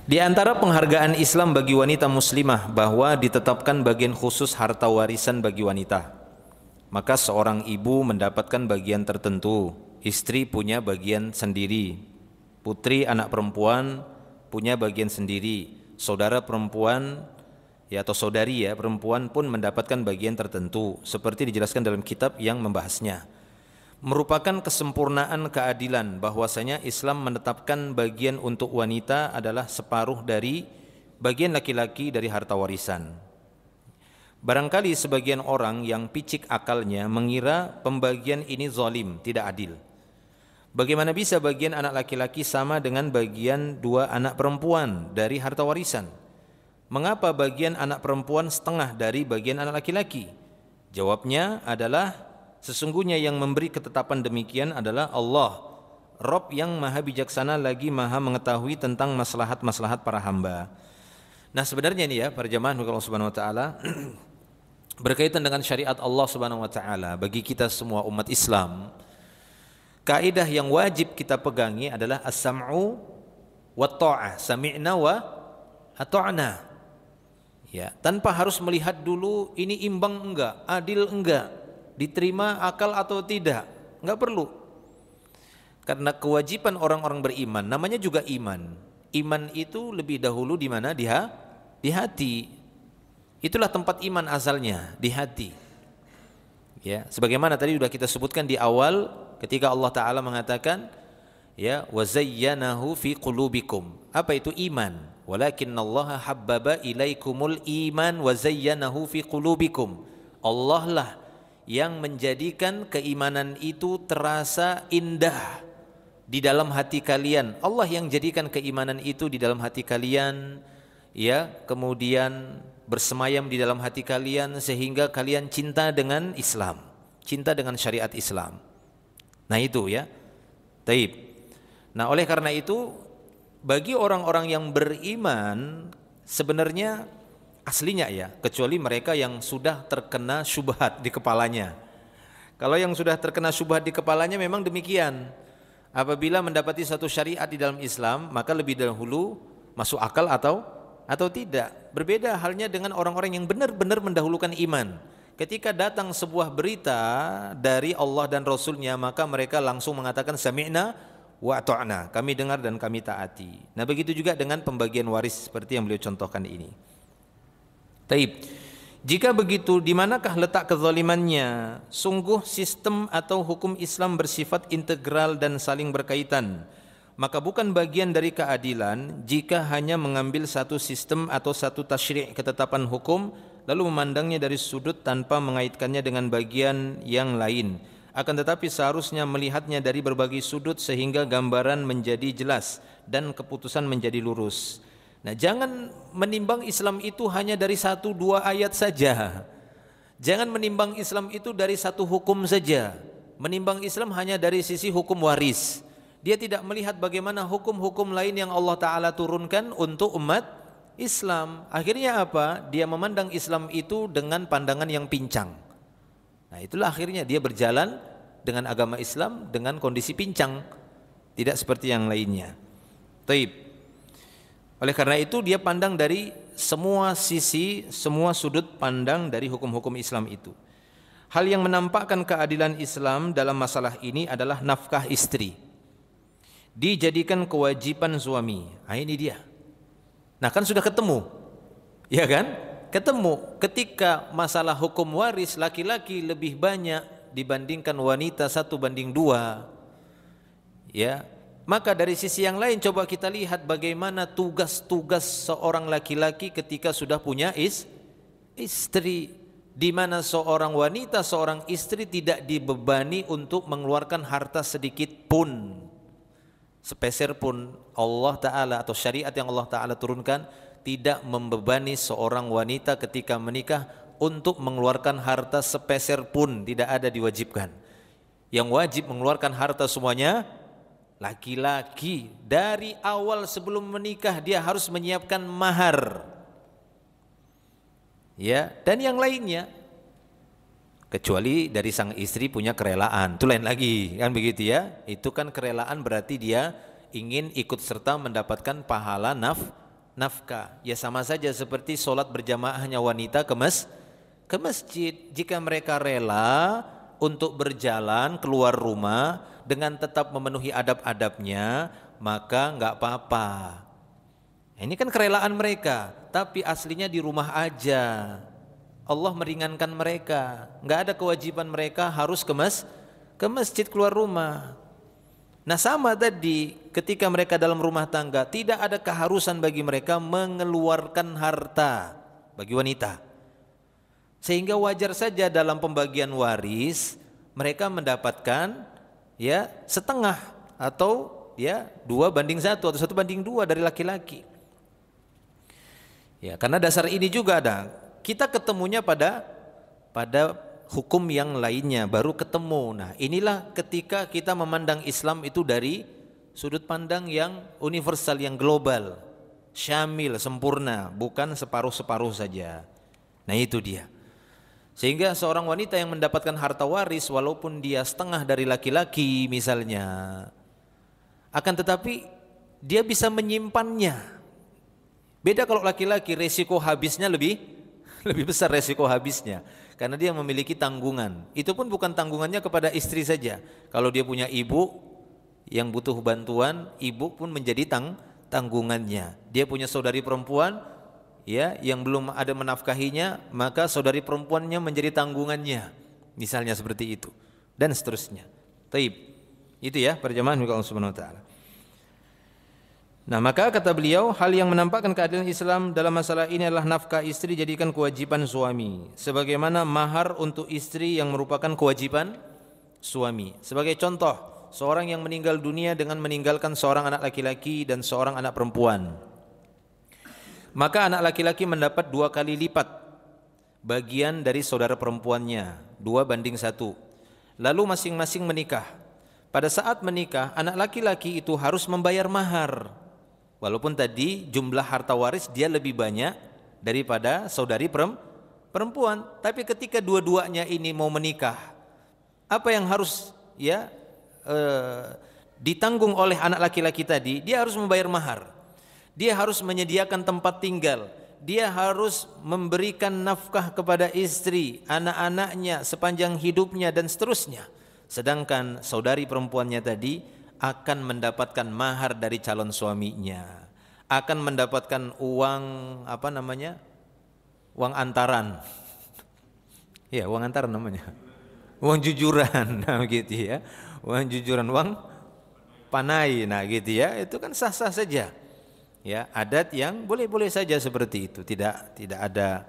Speaker 1: Di antara penghargaan Islam bagi wanita muslimah bahwa ditetapkan bagian khusus harta warisan bagi wanita. Maka seorang ibu mendapatkan bagian tertentu, istri punya bagian sendiri, putri anak perempuan punya bagian sendiri, saudara perempuan ya atau saudari ya perempuan pun mendapatkan bagian tertentu, seperti dijelaskan dalam kitab yang membahasnya. Merupakan kesempurnaan keadilan bahwasanya Islam menetapkan bagian untuk wanita adalah separuh dari bagian laki-laki dari harta warisan. Barangkali sebagian orang yang picik akalnya mengira pembagian ini zalim, tidak adil. Bagaimana bisa bagian anak laki-laki sama dengan bagian dua anak perempuan dari harta warisan? Mengapa bagian anak perempuan setengah dari bagian anak laki-laki? Jawabnya adalah sesungguhnya yang memberi ketetapan demikian adalah Allah, Rabb yang maha bijaksana lagi maha mengetahui tentang maslahat-maslahat para hamba. Nah sebenarnya ini ya para jamaah Allah Subhanahu wa taala berkaitan dengan syariat Allah Subhanahu wa taala bagi kita semua umat Islam, kaidah yang wajib kita pegangi adalah as-sam'u wa ta'ah, sami'na wa ata'na. Ya, tanpa harus melihat dulu ini imbang enggak, adil enggak, diterima akal atau tidak, enggak perlu. Karena kewajiban orang-orang beriman, namanya juga iman. Iman itu lebih dahulu di mana? Di hati. Itulah tempat iman asalnya, di hati. Ya, sebagaimana tadi sudah kita sebutkan di awal ketika Allah Taala mengatakan, ya, wa zayyanahu fi qulubikum. Apa itu iman? Walakinallaha habbaba ilaikumul iman wa zayyanahu fi qulubikum. Allah lah yang menjadikan keimanan itu terasa indah di dalam hati kalian. Allah yang jadikan keimanan itu di dalam hati kalian, ya, kemudian bersemayam di dalam hati kalian sehingga kalian cinta dengan Islam, cinta dengan syariat Islam. Nah itu ya. Taib. Nah oleh karena itu bagi orang-orang yang beriman sebenarnya aslinya ya, kecuali mereka yang sudah terkena syubhat di kepalanya. Kalau yang sudah terkena syubhat di kepalanya memang demikian. Apabila mendapati satu syariat di dalam Islam, maka lebih dahulu masuk akal atau tidak. Berbeda halnya dengan orang-orang yang benar-benar mendahulukan iman. Ketika datang sebuah berita dari Allah dan Rasulnya, maka mereka langsung mengatakan sami'na wa ata'na, kami dengar dan kami taati. Nah begitu juga dengan pembagian waris seperti yang beliau contohkan ini. Taib. Jika begitu, di manakah letak kezalimannya? Sungguh sistem atau hukum Islam bersifat integral dan saling berkaitan. Maka bukan bagian dari keadilan jika hanya mengambil satu sistem atau satu tasyri' ketetapan hukum lalu memandangnya dari sudut tanpa mengaitkannya dengan bagian yang lain. Akan tetapi seharusnya melihatnya dari berbagai sudut sehingga gambaran menjadi jelas dan keputusan menjadi lurus. Nah, jangan menimbang Islam itu hanya dari satu dua ayat saja. Jangan menimbang Islam itu dari satu hukum saja. Menimbang Islam hanya dari sisi hukum waris. Dia tidak melihat bagaimana hukum-hukum lain yang Allah Ta'ala turunkan untuk umat Islam. Akhirnya apa? Dia memandang Islam itu dengan pandangan yang pincang. Nah, itulah akhirnya dia berjalan dengan agama Islam dengan kondisi pincang. Tidak seperti yang lainnya. Taib. Oleh karena itu dia pandang dari semua sisi, semua sudut pandang dari hukum-hukum Islam itu. Hal yang menampakkan keadilan Islam dalam masalah ini adalah nafkah istri. Dijadikan kewajiban suami. Nah, ini dia. Nah, kan sudah ketemu. Ya kan? Ketemu ketika masalah hukum waris laki-laki lebih banyak dibandingkan wanita 1:2. Ya. Maka dari sisi yang lain coba kita lihat bagaimana tugas-tugas seorang laki-laki ketika sudah punya istri, di mana seorang wanita, seorang istri tidak dibebani untuk mengeluarkan harta sedikit pun, sepeser pun. Allah Ta'ala atau syariat yang Allah Ta'ala turunkan tidak membebani seorang wanita ketika menikah untuk mengeluarkan harta sepeser pun, tidak ada diwajibkan. Yang wajib mengeluarkan harta semuanya laki-laki. Dari awal sebelum menikah dia harus menyiapkan mahar, ya, dan yang lainnya, kecuali dari sang istri punya kerelaan, itu lain lagi, kan begitu ya. Itu kan kerelaan berarti dia ingin ikut serta mendapatkan pahala nafkah. Ya sama saja seperti sholat berjamaahnya wanita ke masjid. Jika mereka rela untuk berjalan keluar rumah dengan tetap memenuhi adab-adabnya, maka enggak apa-apa. Ini kan kerelaan mereka, tapi aslinya di rumah aja. Allah meringankan mereka, enggak ada kewajiban mereka harus ke masjid keluar rumah. Nah, sama tadi ketika mereka dalam rumah tangga, tidak ada keharusan bagi mereka mengeluarkan harta bagi wanita. Sehingga wajar saja dalam pembagian waris mereka mendapatkan ya setengah atau ya 2:1 atau 1:2 dari laki-laki. Ya, karena dasar ini juga ada. Kita ketemunya pada hukum yang lainnya baru ketemu. Nah, inilah ketika kita memandang Islam itu dari sudut pandang yang universal, yang global, syamil, sempurna, bukan separuh-separuh saja. Nah, itu dia. Sehingga seorang wanita yang mendapatkan harta waris walaupun dia setengah dari laki-laki misalnya, akan tetapi dia bisa menyimpannya. Beda kalau laki-laki, resiko habisnya lebih besar resiko habisnya, karena dia memiliki tanggungan. Itu pun bukan tanggungannya kepada istri saja. Kalau dia punya ibu yang butuh bantuan, ibu pun menjadi tanggungannya. Dia punya saudari perempuan ya yang belum ada menafkahinya, maka saudari perempuannya menjadi tanggungannya, misalnya seperti itu, dan seterusnya. Taib. Itu ya para jemaah Allah Subhanahu wa taala. Nah, maka kata beliau, hal yang menampakkan keadilan Islam dalam masalah ini adalah nafkah istri jadikan kewajiban suami, sebagaimana mahar untuk istri yang merupakan kewajiban suami. Sebagai contoh, seorang yang meninggal dunia dengan meninggalkan seorang anak laki-laki dan seorang anak perempuan, maka anak laki-laki mendapat 2 kali lipat bagian dari saudara perempuannya, 2:1. Lalu masing-masing menikah. Pada saat menikah, anak laki-laki itu harus membayar mahar. Walaupun tadi jumlah harta waris dia lebih banyak daripada saudari perempuan, tapi ketika dua-duanya ini mau menikah, apa yang harus ditanggung oleh anak laki-laki tadi? Dia harus membayar mahar. Dia harus menyediakan tempat tinggal, dia harus memberikan nafkah kepada istri, anak-anaknya sepanjang hidupnya dan seterusnya. Sedangkan saudari perempuannya tadi akan mendapatkan mahar dari calon suaminya, akan mendapatkan uang uang antaran, Ya, uang antar namanya. Uang jujuran, nah gitu ya. Uang jujuran, uang panai, nah gitu ya. Itu kan sah-sah saja. Ya, adat yang boleh-boleh saja seperti itu. Tidak ada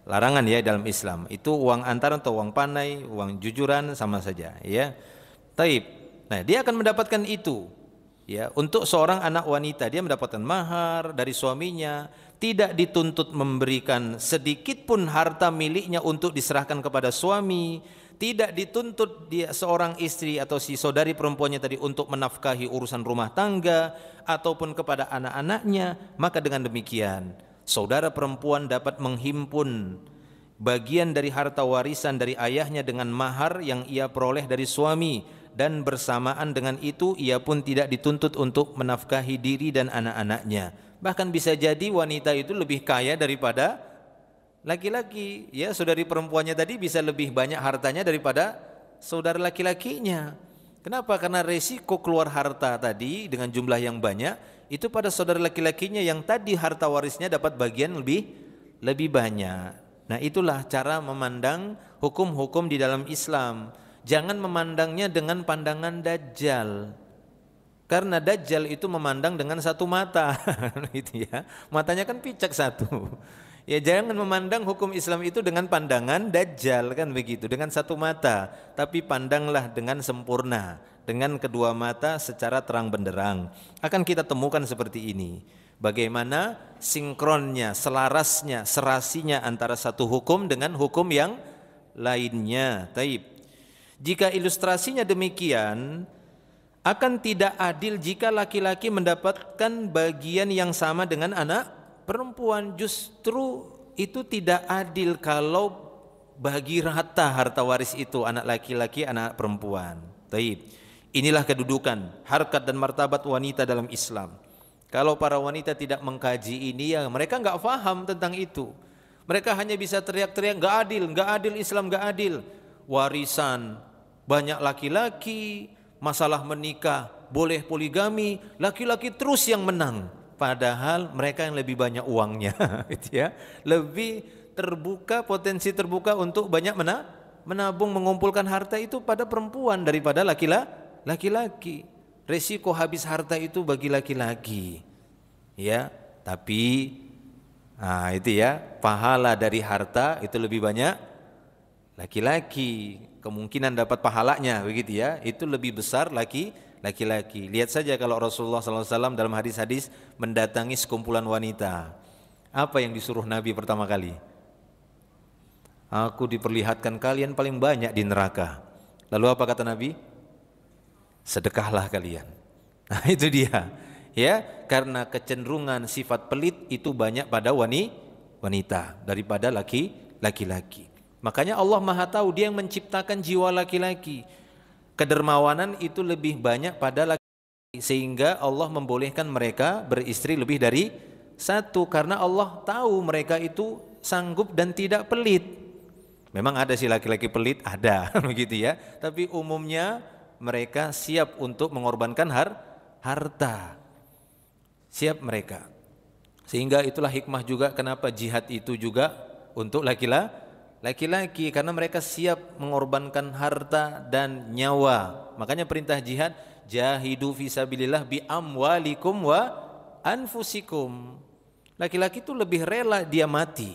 Speaker 1: larangan ya dalam Islam. Itu uang antar atau uang panai, uang jujuran sama saja, ya. Taib. Nah, dia akan mendapatkan itu. Ya, untuk seorang anak wanita dia mendapatkan mahar dari suaminya, tidak dituntut memberikan sedikit pun harta miliknya untuk diserahkan kepada suami, tidak dituntut dia seorang istri atau si saudari perempuannya tadi untuk menafkahi urusan rumah tangga ataupun kepada anak-anaknya. Maka dengan demikian saudara perempuan dapat menghimpun bagian dari harta warisan dari ayahnya dengan mahar yang ia peroleh dari suami, dan bersamaan dengan itu ia pun tidak dituntut untuk menafkahi diri dan anak-anaknya. Bahkan bisa jadi wanita itu lebih kaya daripada laki-laki, ya. Saudari perempuannya tadi bisa lebih banyak hartanya daripada saudara laki-lakinya. Kenapa? Karena resiko keluar harta tadi dengan jumlah yang banyak itu pada saudara laki-lakinya yang tadi harta warisnya dapat bagian lebih banyak. Nah, itulah cara memandang hukum-hukum di dalam Islam. Jangan memandangnya dengan pandangan Dajjal. Karena Dajjal itu memandang dengan satu mata, gitu ya. Matanya kan picak satu. Ya, jangan memandang hukum Islam itu dengan pandangan Dajjal, kan begitu, dengan satu mata. Tapi pandanglah dengan sempurna, dengan kedua mata secara terang benderang. Akan kita temukan seperti ini. Bagaimana sinkronnya, selarasnya, serasinya antara satu hukum dengan hukum yang lainnya. Taib. Jika ilustrasinya demikian, akan tidak adil jika laki-laki mendapatkan bagian yang sama dengan anak perempuan. Justru itu tidak adil kalau bagi rata harta waris itu anak laki-laki, anak perempuan. Taib. Inilah kedudukan, harkat dan martabat wanita dalam Islam. Kalau para wanita tidak mengkaji ini, ya mereka nggak paham tentang itu. Mereka hanya bisa teriak-teriak, nggak adil, Islam nggak adil. Warisan banyak laki-laki, masalah menikah boleh poligami, laki-laki terus yang menang. Padahal mereka yang lebih banyak uangnya, gitu ya. Lebih terbuka, potensi terbuka untuk banyak menabung, mengumpulkan harta itu pada perempuan daripada laki-laki. Resiko habis harta itu bagi laki-laki, ya. Tapi, nah itu ya, pahala dari harta itu lebih banyak laki-laki. Kemungkinan dapat pahalanya begitu ya, itu lebih besar laki-laki. Lihat saja kalau Rasulullah SAW dalam hadis-hadis mendatangi sekumpulan wanita, apa yang disuruh Nabi pertama kali? Aku diperlihatkan kalian paling banyak di neraka. Lalu apa kata Nabi? Sedekahlah kalian. Nah itu dia, ya, karena kecenderungan sifat pelit itu banyak pada wanita daripada laki-laki. Makanya Allah Maha Tahu, Dia yang menciptakan jiwa laki-laki. Kedermawanan itu lebih banyak pada laki-laki, sehingga Allah membolehkan mereka beristri lebih dari satu, karena Allah tahu mereka itu sanggup dan tidak pelit. Memang ada sih laki-laki pelit, ada begitu ya. Tapi umumnya mereka siap untuk mengorbankan harta. Siap mereka. Sehingga itulah hikmah juga kenapa jihad itu juga untuk laki-laki, karena mereka siap mengorbankan harta dan nyawa. Makanya perintah jihad, jahidu fisabilillah bi amwalikum wa anfusikum. Laki-laki itu lebih rela dia mati.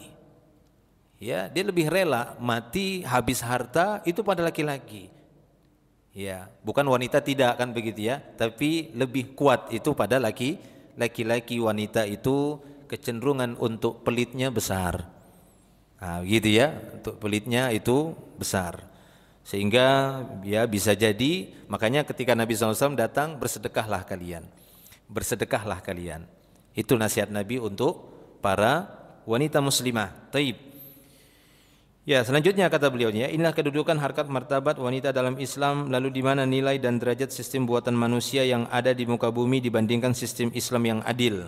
Speaker 1: Ya, dia lebih rela mati habis harta itu pada laki-laki. Ya, bukan wanita tidak, kan begitu ya, tapi lebih kuat itu pada laki-laki. Wanita itu kecenderungan untuk pelitnya besar. Nah, gitu ya, untuk pelitnya itu besar. Sehingga ya bisa jadi, makanya ketika Nabi SAW datang, bersedekahlah kalian. Bersedekahlah kalian. Itu nasihat Nabi untuk para wanita muslimah. Taib. Ya, selanjutnya kata beliau, ya, inilah kedudukan harkat martabat wanita dalam Islam, lalu di mana nilai dan derajat sistem buatan manusia yang ada di muka bumi dibandingkan sistem Islam yang adil.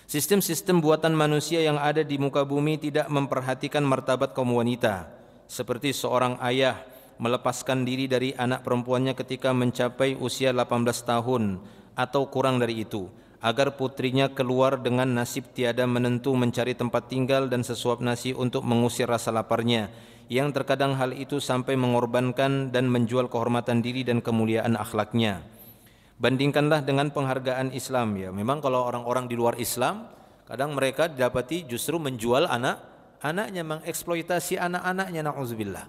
Speaker 1: Sistem-sistem buatan manusia yang ada di muka bumi tidak memperhatikan martabat kaum wanita. Seperti seorang ayah melepaskan diri dari anak perempuannya ketika mencapai usia 18 tahun atau kurang dari itu, agar putrinya keluar dengan nasib tiada menentu mencari tempat tinggal dan sesuap nasi untuk mengusir rasa laparnya, yang terkadang hal itu sampai mengorbankan dan menjual kehormatan diri dan kemuliaan akhlaknya. Bandingkanlah dengan penghargaan Islam. Ya, memang kalau orang-orang di luar Islam, kadang mereka didapati justru menjual anak-anaknya, mengeksploitasi anak-anaknya, na'udzubillah.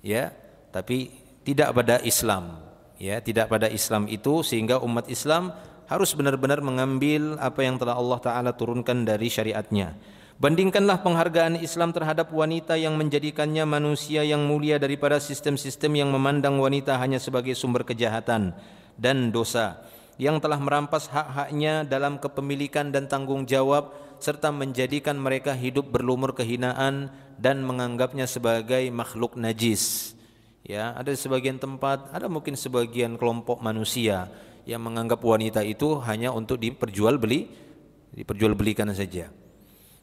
Speaker 1: Ya, tapi tidak pada Islam. Ya, tidak pada Islam itu, sehingga umat Islam harus benar-benar mengambil apa yang telah Allah Ta'ala turunkan dari syariatnya. Bandingkanlah penghargaan Islam terhadap wanita yang menjadikannya manusia yang mulia daripada sistem-sistem yang memandang wanita hanya sebagai sumber kejahatan dan dosa, yang telah merampas hak-haknya dalam kepemilikan dan tanggung jawab, serta menjadikan mereka hidup berlumur kehinaan dan menganggapnya sebagai makhluk najis. Ya, ada sebagian tempat, ada mungkin sebagian kelompok manusia yang menganggap wanita itu hanya untuk diperjualbelikan saja.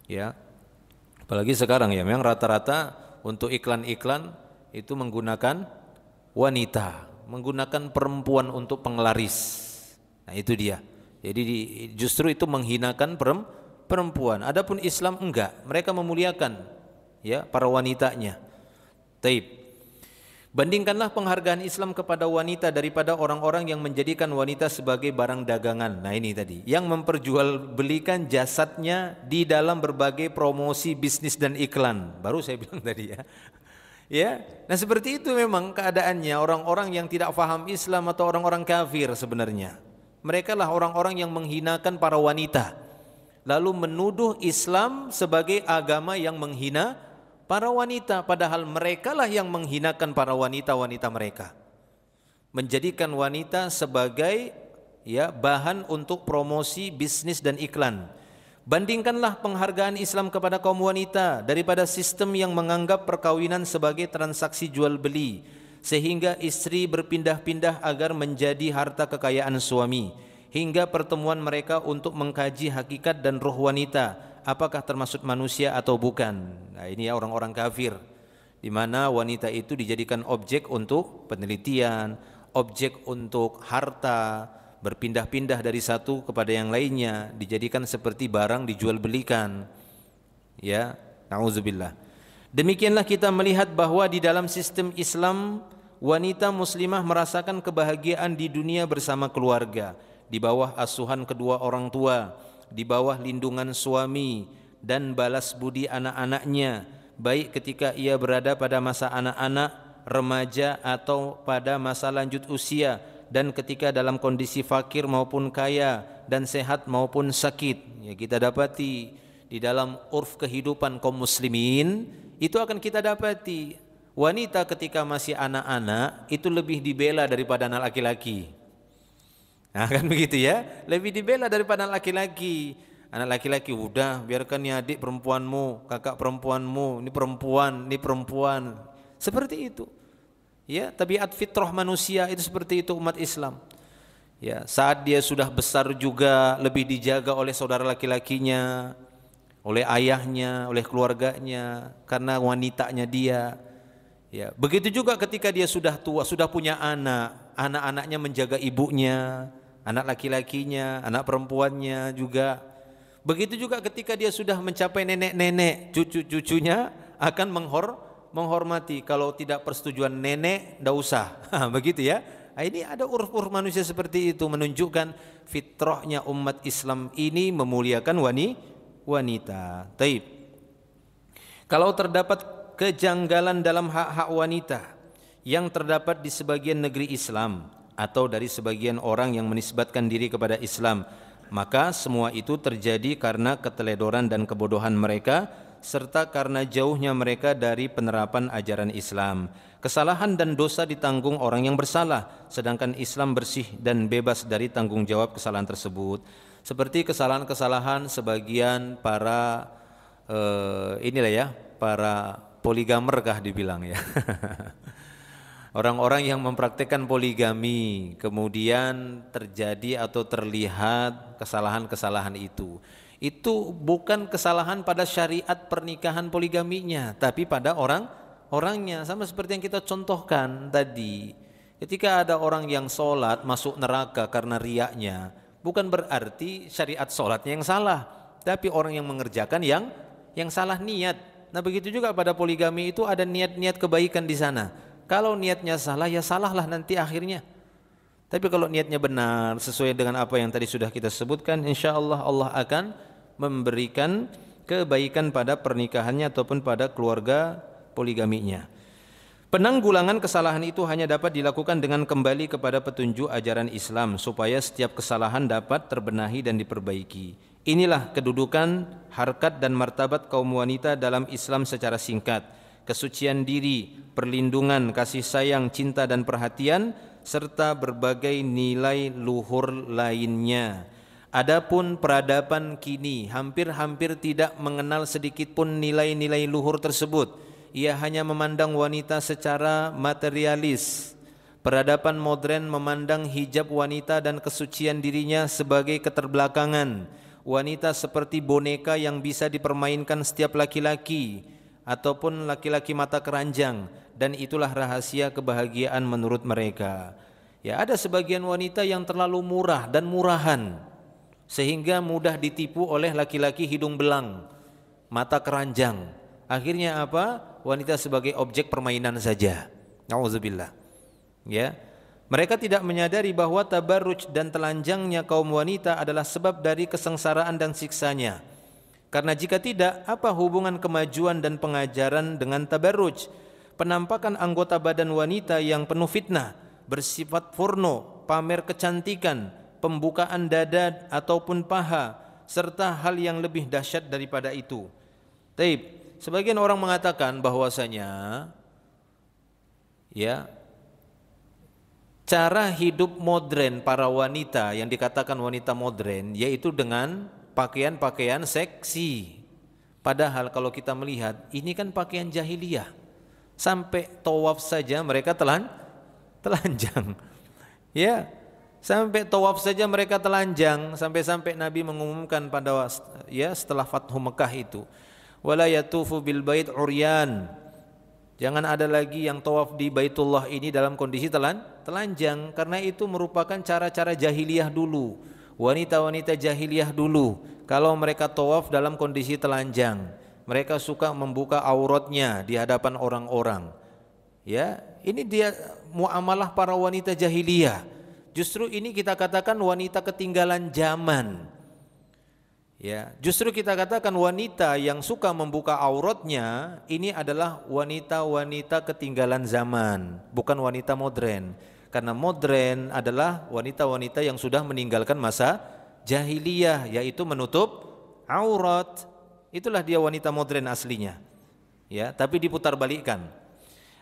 Speaker 1: Ya, apalagi sekarang ya, memang rata-rata untuk iklan-iklan itu menggunakan wanita, menggunakan perempuan untuk penglaris. Nah, itu dia. Jadi justru itu menghinakan perempuan. Adapun Islam enggak, mereka memuliakan ya para wanitanya. Taib. Bandingkanlah penghargaan Islam kepada wanita daripada orang-orang yang menjadikan wanita sebagai barang dagangan. Nah, ini tadi, yang memperjualbelikan jasadnya di dalam berbagai promosi bisnis dan iklan. Baru saya bilang tadi ya. Ya, nah seperti itu memang keadaannya orang-orang yang tidak faham Islam atau orang-orang kafir sebenarnya. Mereka lah orang-orang yang menghinakan para wanita, lalu menuduh Islam sebagai agama yang menghina para wanita, padahal mereka lah yang menghinakan para wanita-wanita mereka, menjadikan wanita sebagai ya bahan untuk promosi bisnis dan iklan. Bandingkanlah penghargaan Islam kepada kaum wanita daripada sistem yang menganggap perkawinan sebagai transaksi jual beli, sehingga istri berpindah-pindah agar menjadi harta kekayaan suami, hingga pertemuan mereka untuk mengkaji hakikat dan ruh wanita, apakah termasuk manusia atau bukan. Nah, ini ya orang-orang kafir, di mana wanita itu dijadikan objek untuk penelitian, objek untuk harta, berpindah-pindah dari satu kepada yang lainnya, dijadikan seperti barang dijual belikan. Ya, na'udzubillah. Demikianlah kita melihat bahwa di dalam sistem Islam, wanita muslimah merasakan kebahagiaan di dunia bersama keluarga, di bawah asuhan kedua orang tua, di bawah lindungan suami, dan balas budi anak-anaknya, baik ketika ia berada pada masa anak-anak, remaja, atau pada masa lanjut usia, dan ketika dalam kondisi fakir maupun kaya, dan sehat maupun sakit. Ya, kita dapati di dalam urf kehidupan kaum muslimin itu akan kita dapati wanita ketika masih anak-anak itu lebih dibela daripada anak laki-laki. Nah, kan begitu ya, lebih dibela daripada anak laki-laki. Anak laki-laki udah biarkan nih adik perempuanmu, kakak perempuanmu, ini perempuan. Seperti itu. Ya, tabiat fitrah manusia itu seperti itu umat Islam. Ya, saat dia sudah besar juga lebih dijaga oleh saudara laki-lakinya, oleh ayahnya, oleh keluarganya, karena wanitanya dia. Ya, begitu juga ketika dia sudah tua, sudah punya anak, anak-anaknya menjaga ibunya, anak laki-lakinya, anak perempuannya juga. Begitu juga ketika dia sudah mencapai nenek-nenek, cucu-cucunya akan menghormati. Kalau tidak persetujuan nenek, tidak usah. Begitu ya. Nah, ini ada uruf-uruf manusia seperti itu, menunjukkan fitrahnya umat Islam ini memuliakan wanita. Taib. Kalau terdapat kejanggalan dalam hak-hak wanita yang terdapat di sebagian negeri Islam atau dari sebagian orang yang menisbatkan diri kepada Islam, maka semua itu terjadi karena keteledoran dan kebodohan mereka, serta karena jauhnya mereka dari penerapan ajaran Islam. Kesalahan dan dosa ditanggung orang yang bersalah, sedangkan Islam bersih dan bebas dari tanggung jawab kesalahan tersebut. Seperti kesalahan-kesalahan sebagian para para poligamer kah dibilang ya. Orang-orang yang mempraktikkan poligami, kemudian terjadi atau terlihat kesalahan-kesalahan itu. Itu bukan kesalahan pada syariat pernikahan poligaminya, tapi pada orangnya. Sama seperti yang kita contohkan tadi, ketika ada orang yang sholat masuk neraka karena riaknya, Bukan berarti syariat sholatnya yang salah, tapi orang yang mengerjakan yang salah niat. Nah begitu juga pada poligami itu ada niat-niat kebaikan di sana. Kalau niatnya salah ya salahlah nanti akhirnya. Tapi kalau niatnya benar sesuai dengan apa yang tadi sudah kita sebutkan, insya Allah Allah akan memberikan kebaikan pada pernikahannya ataupun pada keluarga poligaminya. Penanggulangan kesalahan itu hanya dapat dilakukan dengan kembali kepada petunjuk ajaran Islam supaya setiap kesalahan dapat terbenahi dan diperbaiki. Inilah kedudukan, harkat dan martabat kaum wanita dalam Islam secara singkat. Kesucian diri, perlindungan, kasih sayang, cinta dan perhatian serta berbagai nilai luhur lainnya. Adapun peradaban kini hampir-hampir tidak mengenal sedikit pun nilai-nilai luhur tersebut. Ia hanya memandang wanita secara materialis. Peradaban modern memandang hijab wanita dan kesucian dirinya sebagai keterbelakangan. Wanita seperti boneka yang bisa dipermainkan setiap laki-laki ataupun laki-laki mata keranjang, dan itulah rahasia kebahagiaan menurut mereka. Ya, ada sebagian wanita yang terlalu murah dan murahan sehingga mudah ditipu oleh laki-laki hidung belang, mata keranjang. Akhirnya apa? Wanita sebagai objek permainan saja. Nauzubillah. Ya. Mereka tidak menyadari bahwa tabarruj dan telanjangnya kaum wanita adalah sebab dari kesengsaraan dan siksanya. Karena jika tidak, apa hubungan kemajuan dan pengajaran dengan tabarruj? Penampakan anggota badan wanita yang penuh fitnah, bersifat porno, pamer kecantikan, pembukaan dada ataupun paha, serta hal yang lebih dahsyat daripada itu. Taib. Sebagian orang mengatakan bahwasanya ya, cara hidup modern para wanita yang dikatakan wanita modern yaitu dengan pakaian-pakaian seksi. Padahal kalau kita melihat ini kan pakaian jahiliyah. Sampai tawaf saja mereka telanjang. Ya, sampai tawaf saja mereka telanjang, sampai-sampai Nabi mengumumkan pada setelah Fathu Mekah itu, wala yatufu bil bait uryan. Jangan ada lagi yang tawaf di Baitullah ini dalam kondisi telanjang, karena itu merupakan cara-cara jahiliyah dulu. Wanita-wanita jahiliyah dulu kalau mereka tawaf dalam kondisi telanjang, mereka suka membuka auratnya di hadapan orang-orang. Ya, ini dia muamalah para wanita jahiliyah. Justru ini kita katakan wanita ketinggalan zaman. Ya, justru kita katakan wanita yang suka membuka auratnya ini adalah wanita-wanita ketinggalan zaman, bukan wanita modern. Karena modern adalah wanita-wanita yang sudah meninggalkan masa jahiliyah, yaitu menutup aurat. Itulah dia wanita modern aslinya. Ya, tapi diputar balikkan.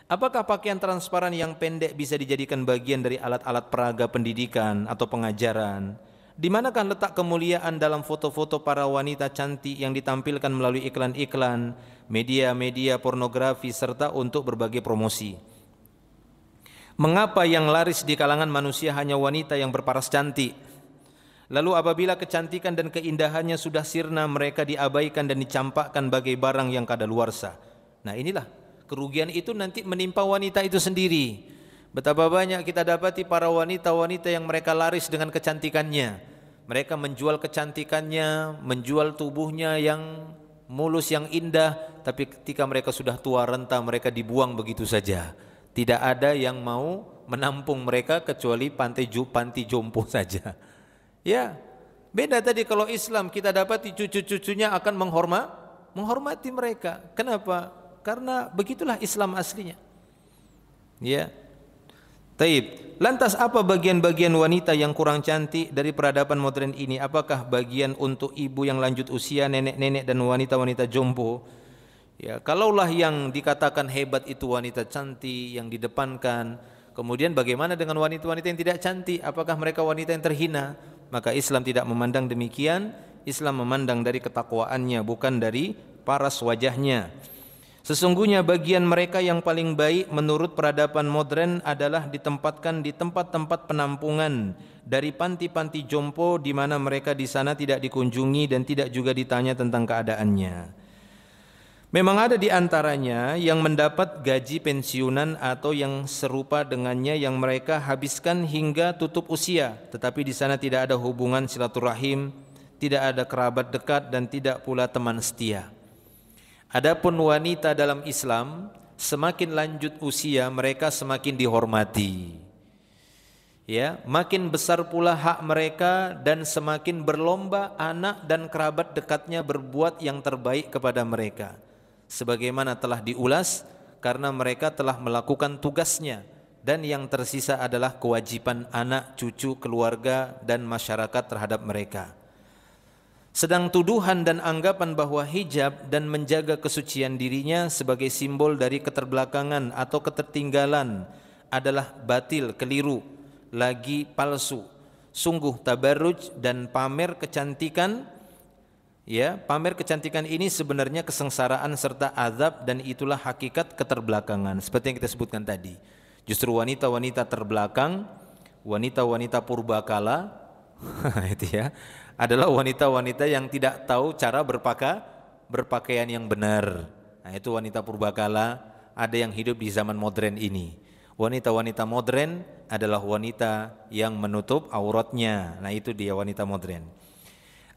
Speaker 1: Apakah pakaian transparan yang pendek bisa dijadikan bagian dari alat-alat peraga pendidikan atau pengajaran? Di manakah letak kemuliaan dalam foto-foto para wanita cantik yang ditampilkan melalui iklan-iklan, media-media pornografi serta untuk berbagai promosi? Mengapa yang laris di kalangan manusia hanya wanita yang berparas cantik? Lalu apabila kecantikan dan keindahannya sudah sirna, mereka diabaikan dan dicampakkan bagai barang yang kadaluarsa. Nah, inilah kerugian itu nanti menimpa wanita itu sendiri. Betapa banyak kita dapati para wanita-wanita yang mereka laris dengan kecantikannya. Mereka menjual kecantikannya, menjual tubuhnya yang mulus, yang indah, tapi ketika mereka sudah tua renta, mereka dibuang begitu saja. Tidak ada yang mau menampung mereka kecuali panti jompo saja. Ya, beda tadi kalau Islam kita dapati cucu-cucunya akan menghormati mereka. Kenapa? Karena begitulah Islam aslinya. Ya. Taib. Lantas apa bagian-bagian wanita yang kurang cantik dari peradaban modern ini? Apakah bagian untuk ibu yang lanjut usia, nenek-nenek dan wanita-wanita jompo? Ya, kalaulah yang dikatakan hebat itu wanita cantik yang didepankan, kemudian bagaimana dengan wanita-wanita yang tidak cantik? Apakah mereka wanita yang terhina? Maka Islam tidak memandang demikian. Islam memandang dari ketakwaannya, bukan dari paras wajahnya. Sesungguhnya bagian mereka yang paling baik menurut peradaban modern adalah ditempatkan di tempat-tempat penampungan dari panti-panti jompo, di mana mereka di sana tidak dikunjungi dan tidak juga ditanya tentang keadaannya. Memang ada di antaranya yang mendapat gaji pensiunan atau yang serupa dengannya yang mereka habiskan hingga tutup usia, tetapi di sana tidak ada hubungan silaturahim, tidak ada kerabat dekat dan tidak pula teman setia. Adapun wanita dalam Islam, semakin lanjut usia mereka semakin dihormati. Ya, makin besar pula hak mereka dan semakin berlomba anak dan kerabat dekatnya berbuat yang terbaik kepada mereka. Sebagaimana telah diulas, karena mereka telah melakukan tugasnya dan yang tersisa adalah kewajiban anak, cucu, keluarga dan masyarakat terhadap mereka. Sedang tuduhan dan anggapan bahwa hijab dan menjaga kesucian dirinya sebagai simbol dari keterbelakangan atau ketertinggalan adalah batil, keliru, lagi palsu. Sungguh tabarruj dan pamer kecantikan, ya, pamer kecantikan ini sebenarnya kesengsaraan serta azab dan itulah hakikat keterbelakangan. Seperti yang kita sebutkan tadi. Justru wanita-wanita terbelakang, wanita-wanita purbakala itu ya, adalah wanita-wanita yang tidak tahu cara berpakaian yang benar. Nah, itu wanita purbakala, ada yang hidup di zaman modern ini. Wanita-wanita modern adalah wanita yang menutup auratnya. Nah, itu dia wanita modern.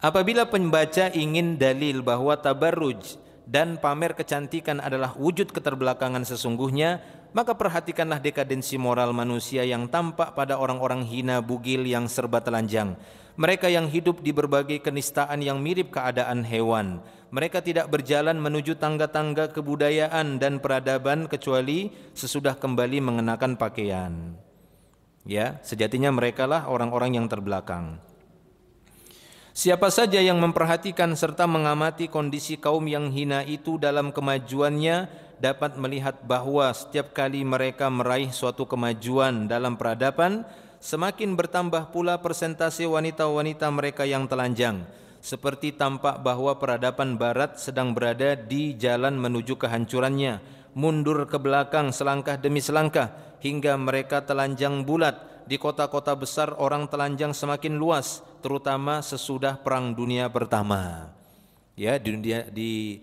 Speaker 1: Apabila pembaca ingin dalil bahwa tabarruj dan pamer kecantikan adalah wujud keterbelakangan sesungguhnya, maka perhatikanlah dekadensi moral manusia yang tampak pada orang-orang hina bugil yang serba telanjang. Mereka yang hidup di berbagai kenistaan yang mirip keadaan hewan. Mereka tidak berjalan menuju tangga-tangga kebudayaan dan peradaban kecuali sesudah kembali mengenakan pakaian. Ya, sejatinya merekalah orang-orang yang terbelakang. Siapa saja yang memperhatikan serta mengamati kondisi kaum yang hina itu dalam kemajuannya dapat melihat bahwa setiap kali mereka meraih suatu kemajuan dalam peradaban, semakin bertambah pula persentase wanita-wanita mereka yang telanjang. Seperti tampak bahwa peradaban barat sedang berada di jalan menuju kehancurannya, mundur ke belakang selangkah demi selangkah hingga mereka telanjang bulat. Di kota-kota besar orang telanjang semakin luas, terutama sesudah Perang Dunia Pertama. Ya, dunia di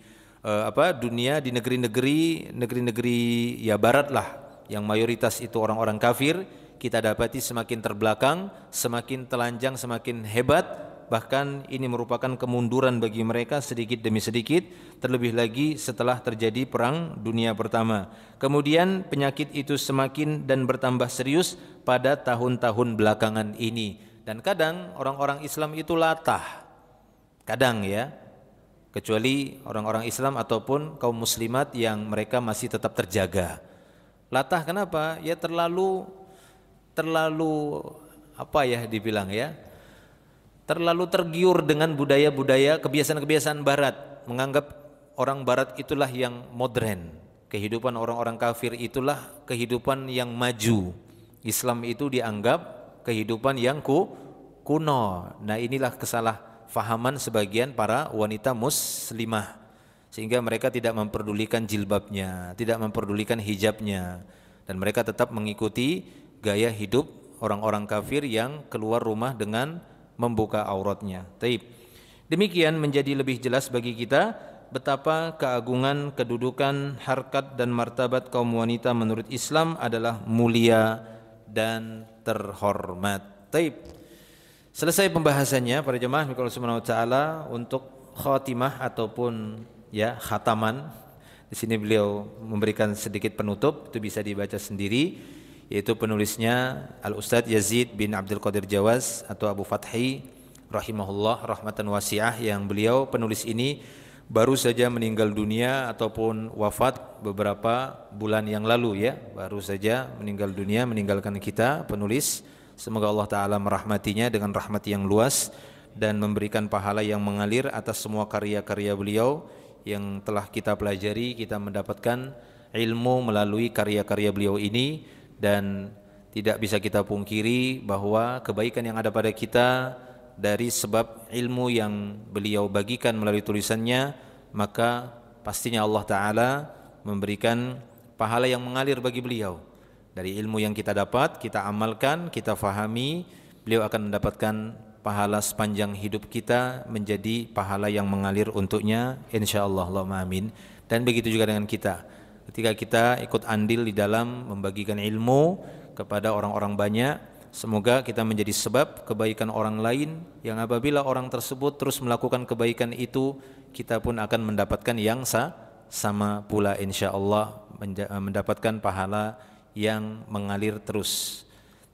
Speaker 1: negeri-negeri ya barat lah, yang mayoritas itu orang-orang kafir, kita dapati semakin terbelakang, semakin telanjang, semakin hebat. Bahkan ini merupakan kemunduran bagi mereka sedikit demi sedikit, terlebih lagi setelah terjadi Perang Dunia Pertama. Kemudian penyakit itu semakin dan bertambah serius pada tahun-tahun belakangan ini. Dan kadang orang-orang Islam itu latah. Kadang ya, kecuali orang-orang Islam ataupun kaum muslimat yang mereka masih tetap terjaga. Latah kenapa? Ya terlalu apa ya dibilang ya? Terlalu tergiur dengan budaya-budaya, kebiasaan-kebiasaan barat, menganggap orang barat itulah yang modern, kehidupan orang-orang kafir itulah kehidupan yang maju, Islam itu dianggap kehidupan yang kuno. Nah, inilah kesalahfahaman sebagian para wanita muslimah, sehingga mereka tidak memperdulikan jilbabnya, tidak memperdulikan hijabnya, dan mereka tetap mengikuti gaya hidup orang-orang kafir yang keluar rumah dengan membuka auratnya. Taib. Demikian menjadi lebih jelas bagi kita betapa keagungan, kedudukan, harkat dan martabat kaum wanita menurut Islam adalah mulia dan terhormat. Taib. Selesai pembahasannya para jemaah Allah Subhanahu wa taala untuk khatimah ataupun ya khataman. Di sini beliau memberikan sedikit penutup, itu bisa dibaca sendiri. Yaitu penulisnya Al-Ustadz Yazid bin Abdul Qadir Jawaz atau Abu Fathi rahimahullah rahmatan wasi'ah, yang beliau penulis ini baru saja meninggal dunia ataupun wafat beberapa bulan yang lalu ya, baru saja meninggal dunia, meninggalkan kita penulis. Semoga Allah Ta'ala merahmatinya dengan rahmat yang luas dan memberikan pahala yang mengalir atas semua karya-karya beliau yang telah kita pelajari. Kita mendapatkan ilmu melalui karya-karya beliau ini. Dan tidak bisa kita pungkiri bahwa kebaikan yang ada pada kita dari sebab ilmu yang beliau bagikan melalui tulisannya, maka pastinya Allah Ta'ala memberikan pahala yang mengalir bagi beliau. Dari ilmu yang kita dapat, kita amalkan, kita fahami, beliau akan mendapatkan pahala sepanjang hidup kita menjadi pahala yang mengalir untuknya, insyaallah. Allahumma amin. Dan begitu juga dengan kita. Ketika kita ikut andil di dalam membagikan ilmu kepada orang-orang banyak, semoga kita menjadi sebab kebaikan orang lain, yang apabila orang tersebut terus melakukan kebaikan itu, kita pun akan mendapatkan yang sama pula insyaallah, mendapatkan pahala yang mengalir terus.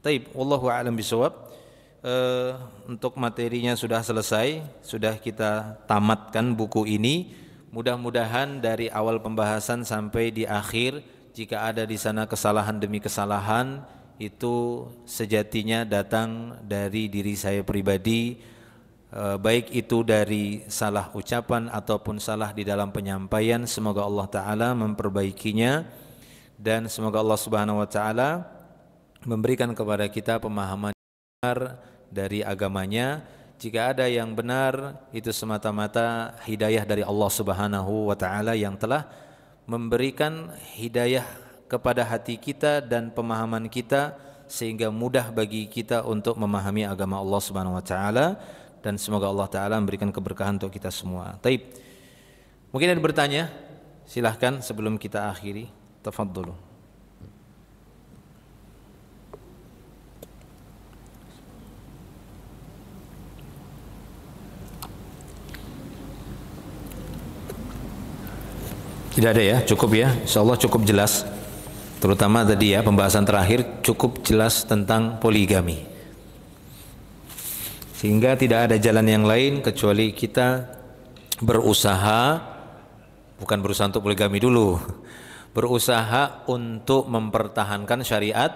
Speaker 1: Taib, wallahu a'lam bishawab. Untuk materinya sudah selesai, sudah kita tamatkan buku ini. Mudah-mudahan dari awal pembahasan sampai di akhir, jika ada di sana kesalahan demi kesalahan, itu sejatinya datang dari diri saya pribadi, baik itu dari salah ucapan ataupun salah di dalam penyampaian. Semoga Allah Ta'ala memperbaikinya, dan semoga Allah Subhanahu Wa Ta'ala memberikan kepada kita pemahaman dari agamanya. Jika ada yang benar, itu semata-mata hidayah dari Allah Subhanahu wa Ta'ala yang telah memberikan hidayah kepada hati kita dan pemahaman kita, sehingga mudah bagi kita untuk memahami agama Allah Subhanahu wa Ta'ala, dan semoga Allah Ta'ala memberikan keberkahan untuk kita semua. Taib, mungkin ada bertanya, silahkan sebelum kita akhiri. Tafadhalu. Tidak ada ya, cukup ya, insyaallah cukup jelas. Terutama tadi ya, pembahasan terakhir cukup jelas tentang poligami. Sehingga tidak ada jalan yang lain kecuali kita berusaha, bukan berusaha untuk poligami dulu, berusaha untuk mempertahankan syariat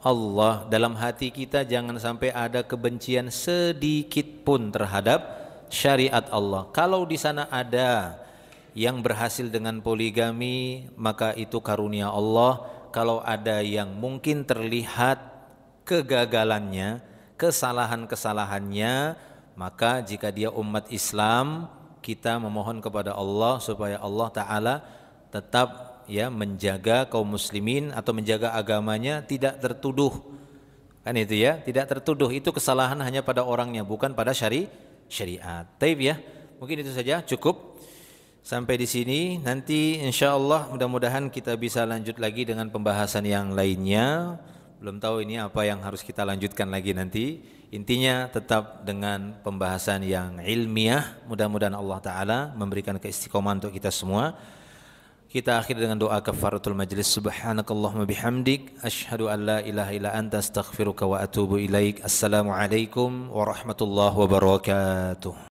Speaker 1: Allah. Dalam hati kita jangan sampai ada kebencian sedikit pun terhadap syariat Allah. Kalau di sana ada yang berhasil dengan poligami, maka itu karunia Allah. Kalau ada yang mungkin terlihat kegagalannya, kesalahan-kesalahannya, maka jika dia umat Islam, kita memohon kepada Allah supaya Allah Ta'ala tetap ya menjaga kaum muslimin atau menjaga agamanya tidak tertuduh. Kan itu ya, tidak tertuduh. Itu kesalahan hanya pada orangnya, bukan pada syariat. Taib ya, mungkin itu saja, cukup. Sampai di sini, nanti insyaallah mudah-mudahan kita bisa lanjut lagi dengan pembahasan yang lainnya. Belum tahu ini apa yang harus kita lanjutkan lagi nanti. Intinya tetap dengan pembahasan yang ilmiah. Mudah-mudahan Allah Ta'ala memberikan keistiqomahan untuk kita semua. Kita akhir dengan doa kafaratul majlis. Subhanakallahumma bihamdik, asyhadu an la ilaha illa anta astaghfiruka wa atubu ilaik. Assalamualaikum warahmatullahi wabarakatuh.